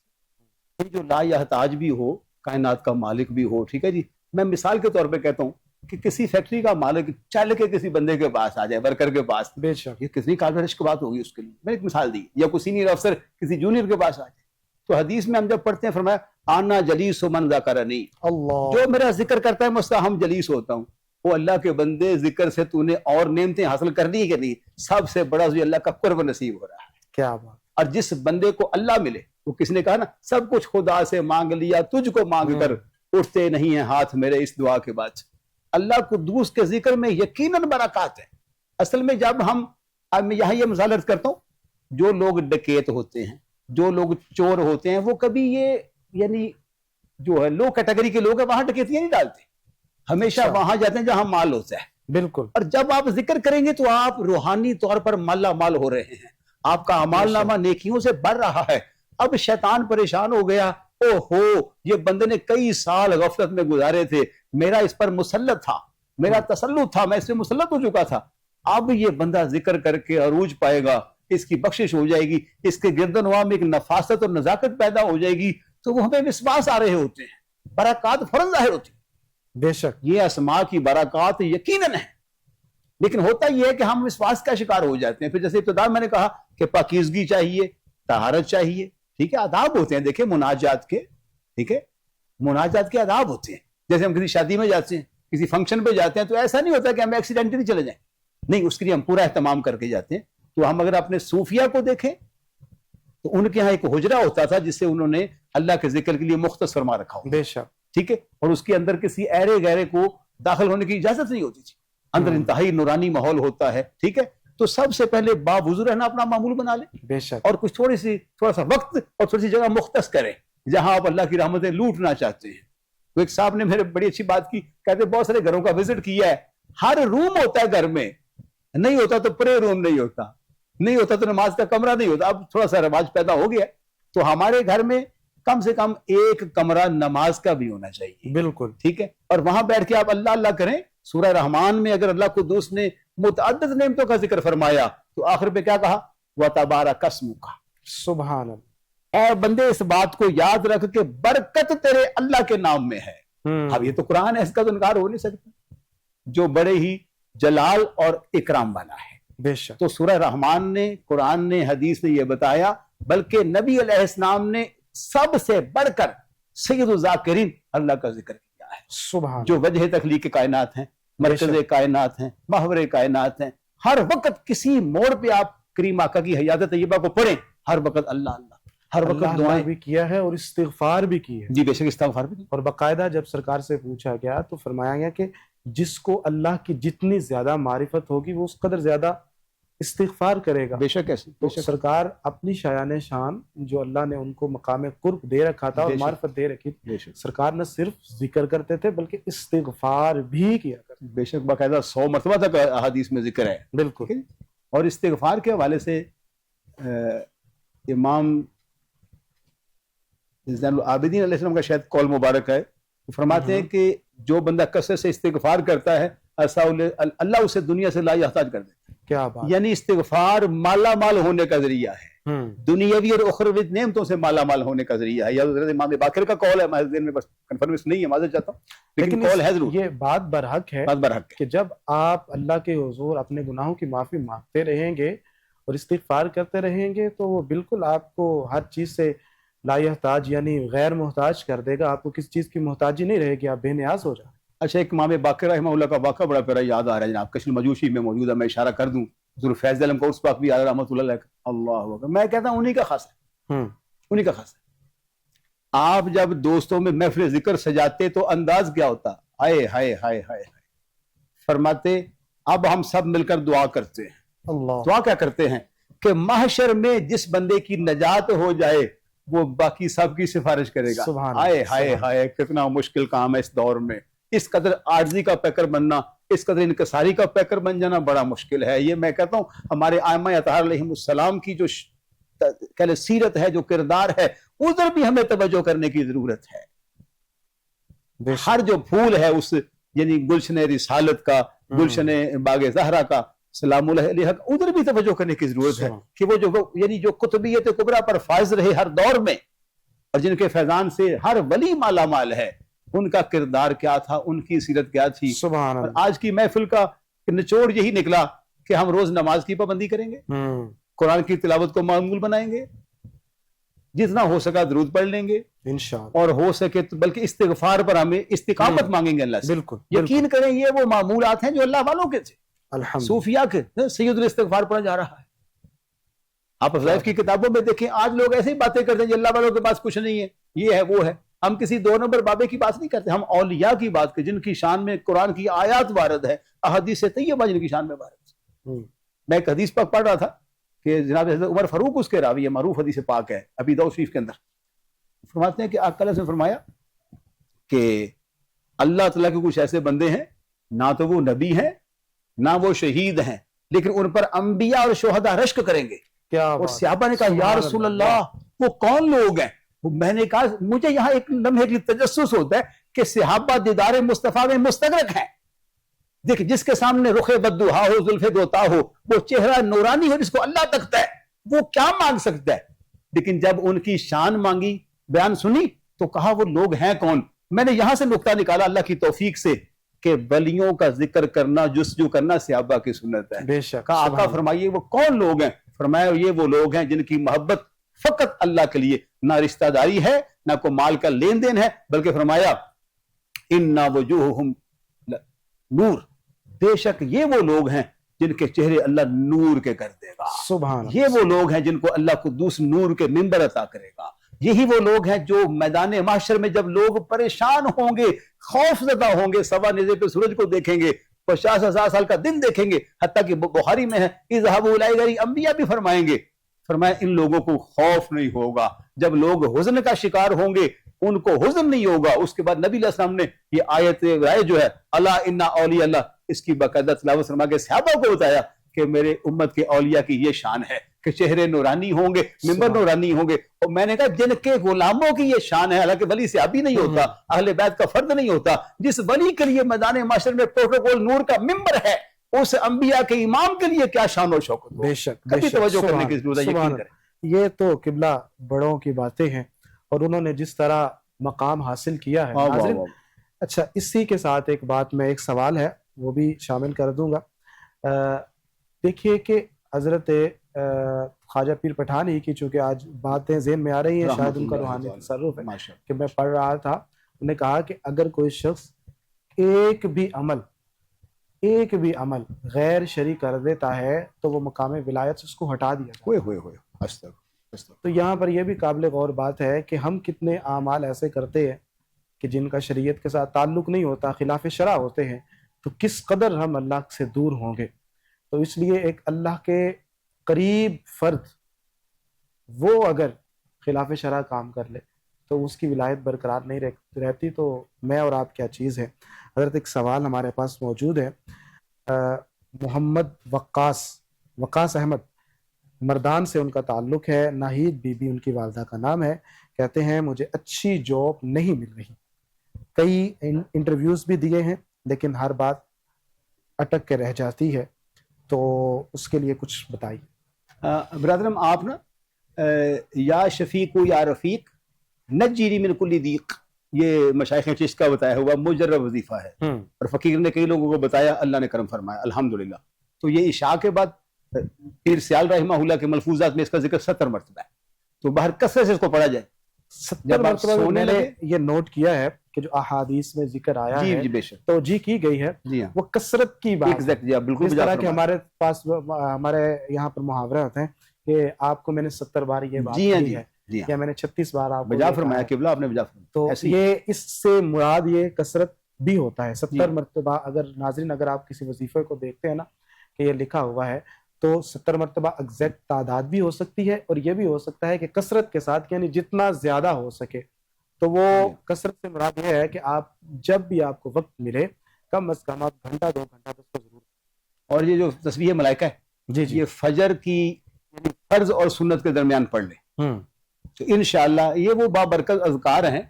ہے, جو لا یحتاج بھی ہو, کائنات کا مالک بھی ہو, ٹھیک ہے جی. میں مثال کے طور پہ کہتا ہوں کہ کسی فیکٹری کا مالک چل کے کسی بندے کے پاس آ جائے, ورکر کے پاس, بے شک یہ کتنی قابل عشق بات ہوگی اس کے لیے. میں ایک مثال دی, یا کوئی سینئر افسر کسی جونیئر کے پاس آ جائے, تو حدیث میں ہم جب پڑھتے ہیں فرمایا آنا جلیس من ذکرنی, اللہ, جو میرا ذکر کرتا ہے میں اس کا ہم جلیس ہوتا ہوں. وہ اللہ کے بندے, ذکر سے تو نے اور نعمتیں حاصل کرنی ہی کرنی, سب سے بڑا جو اللہ کا قرب نصیب ہو رہا ہے. کیا بات. اور جس بندے کو اللہ ملے, وہ کس نے کہا نا سب کچھ خدا سے مانگ لیا, تجھ کو مانگ کر اٹھتے نہیں ہیں ہاتھ میرے اس دعا کے بعد. اللہ قدوس کے ذکر میں یقیناً برکات ہے. اصل میں جب میں یہاں یہ مثال عرض کرتا ہوں, جو لوگ ڈکیت ہوتے ہیں, جو لوگ چور ہوتے ہیں, وہ کبھی یہ یعنی جو ہے لو کیٹیگری کے لوگ ہیں وہاں ڈکیتیاں نہیں ڈالتے, ہمیشہ وہاں جاتے ہیں جہاں مال ہوتا ہے. بالکل. اور جب آپ ذکر کریں گے تو آپ روحانی طور پر مالا مال ہو رہے ہیں, آپ کا اعمال نامہ نیکیوں سے بڑھ رہا ہے. اب شیطان پریشان ہو گیا, او ہو یہ بندے نے کئی سال غفلت میں گزارے تھے, میرا اس پر مسلط تھا, میرا تسلط تھا, میں اس سے مسلط ہو چکا تھا. اب یہ بندہ ذکر کر کے عروج پائے گا, اس کی بخشش ہو جائے گی, اس کے گردنواں میں ایک نفاست اور نزاکت پیدا ہو جائے گی, تو وہ ہمیں وشواس آ رہے ہوتے ہیں, برکات فوراً ظاہر ہوتی. بے شک یہ اسماء کی برکات یقیناً ہے, لیکن ہوتا یہ ہے کہ ہم وشواس کا شکار ہو جاتے ہیں. پھر جیسے ابتدا میں نے کہا کہ پاکیزگی چاہیے, طہارت چاہیے, ٹھیک ہے, آداب ہوتے ہیں, دیکھیں مناجات کے, ٹھیک ہے, مناجات کے آداب ہوتے ہیں. جیسے ہم کسی شادی میں جاتے ہیں, کسی فنکشن پہ جاتے ہیں, تو ایسا نہیں ہوتا کہ ہم ایکسیڈنٹلی چلے جائیں, نہیں, اس کے لیے ہم پورا اہتمام کر کے جاتے ہیں. تو ہم اگر اپنے صوفیہ کو دیکھیں تو ان کے ہاں ایک حجرہ ہوتا تھا جس سے انہوں نے اللہ کے ذکر کے لیے مختص فرما رکھا ہو, بے شک, ٹھیک ہے, اور اس کے اندر کسی ایرے گہرے کو داخل ہونے کی اجازت نہیں ہوتی تھی, اندر انتہائی نورانی ماحول ہوتا ہے, ٹھیک ہے. تو سب سے پہلے باوضو رہنا اپنا معمول بنا لیں, بے شک, اور کچھ تھوڑا سا وقت اور تھوڑی سی جگہ مختص کریں جہاں آپ اللہ کی رحمتیں لوٹنا چاہتے ہیں. تو ایک صاحب نے میرے بڑی اچھی بات کی, کہتے بہت سارے گھروں کا وزٹ کیا ہے, ہر روم ہوتا ہے گھر میں, نہیں ہوتا تو پرے روم نہیں ہوتا, نہیں ہوتا تو نماز کا کمرہ نہیں ہوتا. اب تھوڑا سا رواج پیدا ہو گیا, تو ہمارے گھر میں کم سے کم ایک کمرہ نماز کا بھی ہونا چاہیے. بالکل ٹھیک ہے, اور وہاں بیٹھ کے آپ اللہ اللہ کریں. سورہ رحمان میں اگر اللہ قدوس نے متعدد نعمتوں کا ذکر فرمایا تو آخر پہ کیا کہا, وَتَبَارَكَ اسْمُكَ. سبحان اللہ. اے بندے اس بات کو یاد رکھ کہ برکت تیرے اللہ کے نام میں ہے. اب یہ تو قرآن ہے, اس کا تو انکار ہو نہیں سکتا, جو بڑے ہی جلال اور اکرام والا ہے. بے شک. تو سورہ رحمان نے, قرآن نے, حدیث نے یہ بتایا, بلکہ نبی علیہ السلام نے سب سے بڑھ کر سید الذاکرین اللہ کا ذکر کیا ہے. سبحان جو وجہ تخلیق کائنات ہیں, مرکز کائنات ہیں, محور کائنات ہیں. ہر وقت کسی موڑ پہ آپ کریم آقا کی حیات طیبہ کو پڑھیں, ہر وقت اللہ اللہ, ہر وقت دعائیں بھی کیا ہے اور استغفار بھی کی ہے. جی بے شک استغفار بھی. اور باقاعدہ جب سرکار سے پوچھا گیا تو فرمایا گیا کہ جس کو اللہ کی جتنی زیادہ معرفت ہوگی وہ اس قدر زیادہ استغفار کرے گا. بے شک ایسے. تو سرکار اپنی شایان شان جو اللہ نے ان کو مقام قرب دے رکھا تھا اور معرفت دے رکھی, سرکار نہ صرف ذکر کرتے تھے بلکہ استغفار بھی کیا کرتے. بے شک باقاعدہ 100 مرتبہ تک احادیث میں ذکر ہے. بالکل. اور استغفار کے حوالے سے امام زین العابدین علیہ السلام کا شاید قول مبارک ہے, فرماتے ہیں کہ جو بندہ کثرت سے استغفار کرتا ہے اللہ اسے دنیا سے لا یحتاج کر دیتا ہے. کیا بات. یعنی استغفار مالا مال ہونے کا ذریعہ ہے, دنیاوی اور اخروی نعمتوں سے مالا مال ہونے کا ذریعہ ہے. یہ حضرت امام باقر کا قول ہے, میں ذہن میں بس کنفرمیشن نہیں ہے, معذرت چاہتا ہوں, لیکن قول ہے ضرور. یہ بات برحق ہے, بات برحق ہے کہ جب آپ اللہ کے حضور اپنے گناہوں کی معافی مانگتے رہیں گے اور استغفار کرتے رہیں گے تو وہ بالکل آپ کو ہر چیز سے لا یحتاج یعنی غیر محتاج کر دے گا. آپ کو کس چیز کی محتاجی نہیں رہے گی, آپ بے نیاز ہو جائیں. اچھا, ایک امام باقر رحمہ اللہ کا واقعہ بڑا پیارا یاد آ رہا ہے جناب, کشف المجوشی میں موجود ہے, میں اشارہ کر دوں. حضور فیض عالم قوس پاک بھی علیہ رحمۃ اللہ علیہ, اللہ اکبر, میں کہتا ہوں انہی کا خاص ہے, انہی کا خاص ہے. آپ جب دوستوں میں محفل ذکر سجاتے تو انداز کیا ہوتا, ہائے ہائے ہائے ہائے, فرماتے اب ہم سب مل کر دعا کرتے ہیں. اللہ. دعا کیا کرتے ہیں کہ محشر میں جس بندے کی نجات ہو جائے وہ باقی سب کی سفارش کرے گا. ہائے ہائے ہائے, کتنا مشکل کام ہے اس دور میں. اس قدر عاجزی کا پیکر بننا, اس قدر انکساری کا پیکر بن جانا بڑا مشکل ہے. یہ میں کہتا ہوں ہمارے ائمہ اطہار علیہم السلام کی جو سیرت ہے, جو کردار ہے, ادھر بھی ہمیں توجہ کرنے کی ضرورت ہے. ہر جو پھول ہے اس یعنی گلشن رسالت کا, گلشن باغ زہرا کا, سلام علیہ, ادھر بھی توجہ کرنے کی ضرورت ہے کہ وہ جو یعنی جو قطبیت کبریٰ پر فائز رہے ہر دور میں, اور جن کے فیضان سے ہر ولی مالا مال ہے, ان کا کردار کیا تھا, ان کی سیرت کیا تھی. سبحان اللہ. آج کی محفل کا نچوڑ یہی نکلا کہ ہم روز نماز کی پابندی کریں گے, قرآن کی تلاوت کو معمول بنائیں گے, جتنا ہو سکا درود پڑھ لیں گے انشاءاللہ, اور ہو سکے تو بلکہ استغفار پر ہمیں استقامت مانگیں گے اللہ سے. بالکل. یقین کریں یہ وہ معمولات ہیں جو اللہ والوں کے تھے, صوفیاء کے. سید الاستغفار پڑھا جا رہا ہے. آپ افضائف کی کتابوں میں دیکھیں, آج لوگ ایسی باتیں کرتے ہیں کہ اللہ والوں کے پاس کچھ نہیں ہے, یہ ہے وہ ہے. ہم کسی 2 نمبر بابے کی بات نہیں کرتے, ہم اولیاء کی بات کرتے جن کی شان میں قرآن کی آیات وارد ہے, احادیث طیبہ جن کی شان میں وارد ہے. میں ایک حدیث پاک پڑھ رہا تھا کہ جناب حضرت عمر فاروق اس کے راوی ہے, معروف حدیث پاک ہے ابی داؤد شریف کے اندر. فرماتے ہیں کہ آقا نے فرمایا کہ اللہ تعالیٰ کے کچھ ایسے بندے ہیں, نہ تو وہ نبی ہیں نہ وہ شہید ہیں, لیکن ان پر انبیاء اور شہداء رشک کریں گے. اور صحابہ نے کہا یا رسول اللہ وہ کون لوگ ہیں؟ میں نے کہا مجھے یہاں ایک لمحے کی تجسس ہوتا ہے کہ صحابہ دیدار مصطفیٰ میں مستغرق ہیں. دیکھ, جس کے سامنے رخ بددہا ہو, زلف دوتا ہو, وہ چہرہ نورانی ہو جس کو اللہ تکتا ہے, وہ کیا مانگ سکتا ہے؟ لیکن جب ان کی شان مانگی, بیان سنی, تو کہا وہ لوگ ہیں کون. میں نے یہاں سے نقطہ نکالا اللہ کی توفیق سے کہ ولیوں کا ذکر کرنا, جستجو کرنا صحابہ کی سنت ہے. بے شک. کہا آقا فرمائیے وہ کون لوگ ہیں؟ فرمایا یہ وہ لوگ ہیں جن کی محبت فقط اللہ کے لیے, نہ رشتہ داری ہے نہ کوئی مال کا لین دین ہے, بلکہ فرمایا اِنَّا وَجُوهُهُمْ نور, بے شک یہ وہ لوگ ہیں جن کے چہرے اللہ نور کے کر دے گا. سبحان. یہ وہ لوگ ہیں جن کو اللہ قدوس نور کے منبر عطا کرے گا. یہی وہ لوگ ہیں جو میدان محشر میں جب لوگ پریشان ہوں گے, خوف زدہ ہوں گے, سوا نیزے پہ سورج کو دیکھیں گے, 50,000 سال کا دن دیکھیں گے, حتیٰ کہ بخاری میں ہے اذهبوا الی غیر انبیاء بھی فرمائیں گے. فرمایا ان لوگوں کو خوف نہیں ہوگا. جب لوگ حزن کا شکار ہوں گے, ان کو حزن نہیں ہوگا. اس کے بعد نبی علیہ السلام نے یہ آیت رائے جو ہے الا ان اولیاء اللہ، اس کی باقاعدہ تلاوت فرما کے صحابہ کو بتایا کہ میرے امت کے اولیاء کی یہ شان ہے کہ چہرے نورانی ہوں گے، ممبر نورانی ہوں گے. اور میں نے کہا جن کے غلاموں کی یہ شان ہے، حالانکہ ولی صحابی نہیں ہوتا، اہل بیت کا فرد نہیں ہوتا، جس ولی کے لیے میدان محشر میں پروٹوکول نور کا ممبر ہے، اس انبیاء کے امام کے لیے کیا شان و شوکت ہو. بے شک، کبھی توجہ کرنے کی ضرورت ہے. یقین کریں یہ تو قبلہ بڑوں کی باتیں ہیں، اور انہوں نے جس طرح مقام حاصل کیا ہے. ناظرین اچھا، اسی کے ساتھ ایک بات میں، ایک سوال ہے وہ بھی شامل کر دوں گا. دیکھیے کہ حضرت خواجہ پیر پٹھان ہی کی چونکہ آج باتیں ذہن میں آ رہی ہیں، شاید ان کا روحانی تصرف ہے کہ میں پڑھ رہا تھا، انہوں نے کہا کہ اگر کوئی شخص ایک بھی عمل غیر شرعی کر دیتا ہے تو وہ مقام ولایت سے اس کو ہٹا دیا جاتا ہے. تو یہاں پر یہ بھی قابل غور بات ہے کہ ہم کتنے اعمال ایسے کرتے ہیں کہ جن کا شریعت کے ساتھ تعلق نہیں ہوتا، خلاف شرع ہوتے ہیں، تو کس قدر ہم اللہ سے دور ہوں گے. تو اس لیے ایک اللہ کے قریب فرد وہ اگر خلاف شرع کام کر لے تو اس کی ولایت برقرار نہیں رہتی. تو میں اور آپ کیا چیز ہے. حضرت ایک سوال ہمارے پاس موجود ہے، محمد وقاص احمد مردان سے ان کا تعلق ہے، ناہید بی بی ان کی والدہ کا نام ہے. کہتے ہیں مجھے اچھی جاب نہیں مل رہی، کئی انٹرویوز بھی دیے ہیں لیکن ہر بات اٹک کے رہ جاتی ہے، تو اس کے لیے کچھ بتائیے. برادرم آپ نا یا شفیق یا رفیق نجیری من کل ضیق، یہ مشائخ چشت کا بتایا ہوا مجرب وظیفہ ہے، اور فقیر نے کئی لوگوں کو بتایا، اللہ نے کرم فرمایا الحمدللہ. تو یہ عشاء کے بعد پیر سیال رحمہ اللہ کے ملفوظات میں اس کا ذکر 70 مرتبہ ہے، تو باہر کثرت سے اس کو پڑھا جائے. 70 مرتبہ میں نے یہ نوٹ کیا ہے کہ جو احادیث میں ذکر آیا ہے، جی بے شک توجیہ کی گئی ہے، وہ کثرت کی بات ہے. جی بالکل. اس طرح کہ ہمارے پاس ہمارے یہاں پر محاورے ہوتے ہیں کہ آپ کو میں نے 70 بار یہ بات کہی ہے، یا میں نے 36 بار آپ کو بجا فرمایا قبلہ، آپ نے بجا فرمایا. تو یہ اس سے مراد یہ کثرت بھی ہوتا ہے. 70 مرتبہ اگر ناظرین اگر آپ کسی وظیفے کو دیکھتے ہیں نا کہ یہ لکھا ہوا ہے، تو 70 مرتبہ ایگزیکٹ تعداد بھی ہو سکتی ہے، اور یہ بھی ہو سکتا ہے کہ کثرت کے ساتھ، یعنی جتنا زیادہ ہو سکے. تو وہ کثرت سے مراد یہ ہے کہ آپ جب بھی آپ کو وقت ملے کم از کم آپ گھنٹہ 2 گھنٹہ اس کو ضرور. اور یہ جو تسبیح ملائکہ ہے، یہ فجر کی یعنی فرض اور سنت کے درمیان پڑھ لیں، تو انشاءاللہ یہ وہ بابرکت اذکار ہیں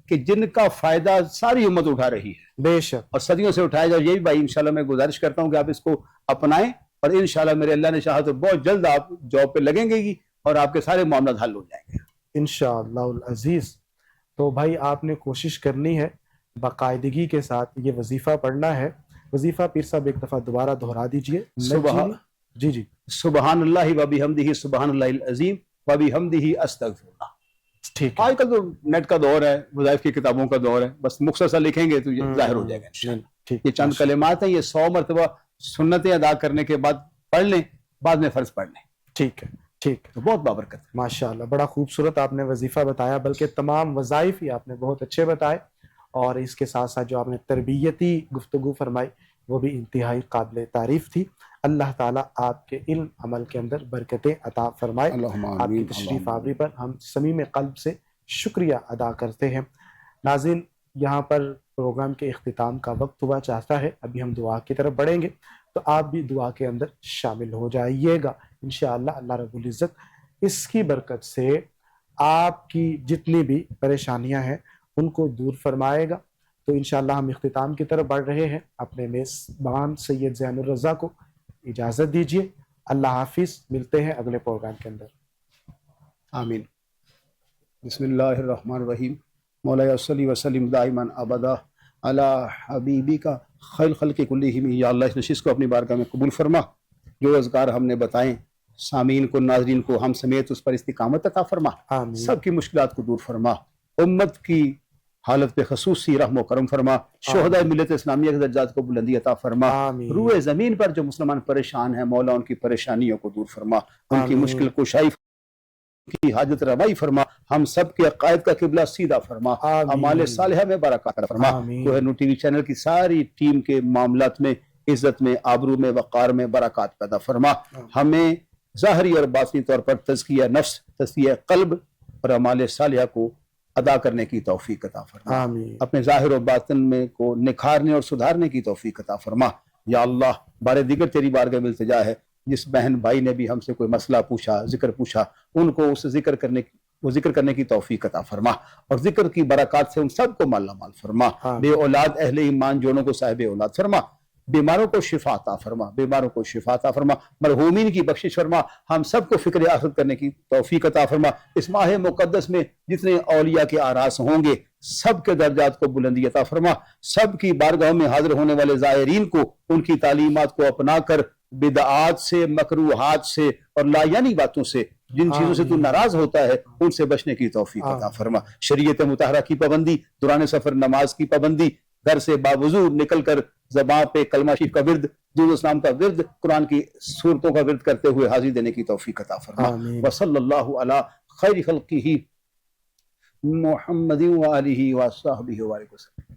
کہ جن کا فائدہ ساری امت اٹھا رہی ہے، بے شک، اور صدیوں سے اٹھایا جائے. یہی بھائی انشاءاللہ میں گزارش کرتا ہوں کہ آپ اس کو اپنائیں، اور انشاءاللہ میرے اللہ نے چاہا تو بہت جلد آپ جاب پہ لگیں گے گی اور آپ کے سارے معاملات حل ہو جائیں گے انشاءاللہ العزیز. تو بھائی آپ نے کوشش کرنی ہے، باقاعدگی کے ساتھ یہ وظیفہ پڑھنا ہے. وظیفہ پیر صاحب ایک دفعہ دوبارہ دہرا دیجئے. جی سبحان اللہ و بحمدہ سبحان اللہ العظیم و بحمدہ استغفر اللہ. ٹھیک، آج کل تو نیٹ کا دور ہے، وظائف کی کتابوں کا دور ہے، بس مختصر لکھیں گے تو یہ ظاہر ہو جائے گا. یہ چند کلمات ہیں، یہ 100 مرتبہ سنتیں ادا کرنے کے بعد پڑھ لیں، بعد میں فرض پڑھ لیں. ٹھیک ہے، ٹھیک، بہت بابرکت. ماشاءاللہ بڑا خوبصورت آپ نے وظیفہ بتایا، بلکہ تمام وظائف ہی آپ نے بہت اچھے بتائے، اور اس کے ساتھ ساتھ جو آپ نے تربیتی گفتگو فرمائی وہ بھی انتہائی قابل تعریف تھی. اللہ تعالیٰ آپ کے علم عمل کے اندر برکتیں عطا فرمائے. آپ کی تشریف آوری پر ہم صمیم قلب سے شکریہ ادا کرتے ہیں. ناظرین، یہاں پر پروگرام کے اختتام کا وقت ہوا چاہتا ہے، ابھی ہم دعا کی طرف بڑھیں گے، تو آپ بھی دعا کے اندر شامل ہو جائیے گا. انشاءاللہ اللہ رب العزت اس کی برکت سے آپ کی جتنی بھی پریشانیاں ہیں ان کو دور فرمائے گا. تو انشاءاللہ ہم اختتام کی طرف بڑھ رہے ہیں. اپنے میزبان سید زین الرضا کو اجازت دیجیے. اللہ حافظ، ملتے ہیں اگلے پروگرام کے اندر. آمین. بسم اللہ الرحمن الرحیم. مولا صلی وسلم دائما ابدا علی حبیبی کا خیر خلق کلہم. یا اللہ اس نشست کو اپنی بارگاہ میں قبول فرما. جو اذکار ہم نے بتائیں سامعین کو، ناظرین کو، ہم سمیت اس پر استقامت عطا فرما. آمین. سب کی مشکلات کو دور فرما. امت کی حالت پہ خصوصی رحم و کرم فرما. شہداء ملت اسلامیہ کے درجات کو بلندی عطا فرما. روئے زمین پر جو مسلمان پریشان ہیں مولا ان کی پریشانیوں کو دور فرما، ان کی مشکل کشائی کی حاجت روائی فرما. ہم سب کے عقائد کا قبلہ سیدھا فرما. اعمال صالحہ میں برکات فرما. Koh Noor T V channel کی ساری ٹیم کے معاملات میں عزت میں، آبرو میں، وقار میں برکات پیدا فرما. ہمیں ظاہری اور باطنی طور پر تزکیہ نفس، تزکیہ قلب اور اعمال صالحہ کو ادا کرنے کی توفیق عطا فرما، آمین اپنے ظاہر و باطن میں کو نکھارنے اور سدھارنے کی توفیق عطا فرما۔ یا اللہ بارے دیگر تیری بارگاہ میں التجا ہے، جس بہن بھائی نے بھی ہم سے کوئی مسئلہ پوچھا، ذکر پوچھا، ان کو اس ذکر کرنے کی توفیق عطا فرما، اور ذکر کی برکات سے ان سب کو مالا مال فرما، بے اولاد اہل ایمان جونوں کو صاحب اولاد فرما، بیماروں کو شفا عطا فرما، بیماروں کو شفا عطا فرما، مرحومین کی بخشش فرما، ہم سب کو فکر آخرت کرنے کی توفیق عطا فرما۔ اس ماہ مقدس میں جتنے اولیاء کے آراس ہوں گے سب کے درجات کو بلندی عطا فرما، سب کی بارگاہ میں حاضر ہونے والے زائرین کو ان کی تعلیمات کو اپنا کر بدعات سے، مکروہات سے اور لا یعنی باتوں سے، جن چیزوں سے تو ناراض ہوتا ہے ان سے بچنے کی توفیق عطا فرما۔ شریعت مطہرہ کی پابندی، دوران سفر نماز کی پابندی، گھر سے باوضو نکل کر زبان پہ کلمہ شریف کا ورد، درود اسلام کا ورد، قرآن کی صورتوں کا ورد کرتے ہوئے حاضری دینے کی توفیق عطا فرما۔ وصلی اللہ علی خیر خلقہ محمد وآلہ وصحبہ وسلم۔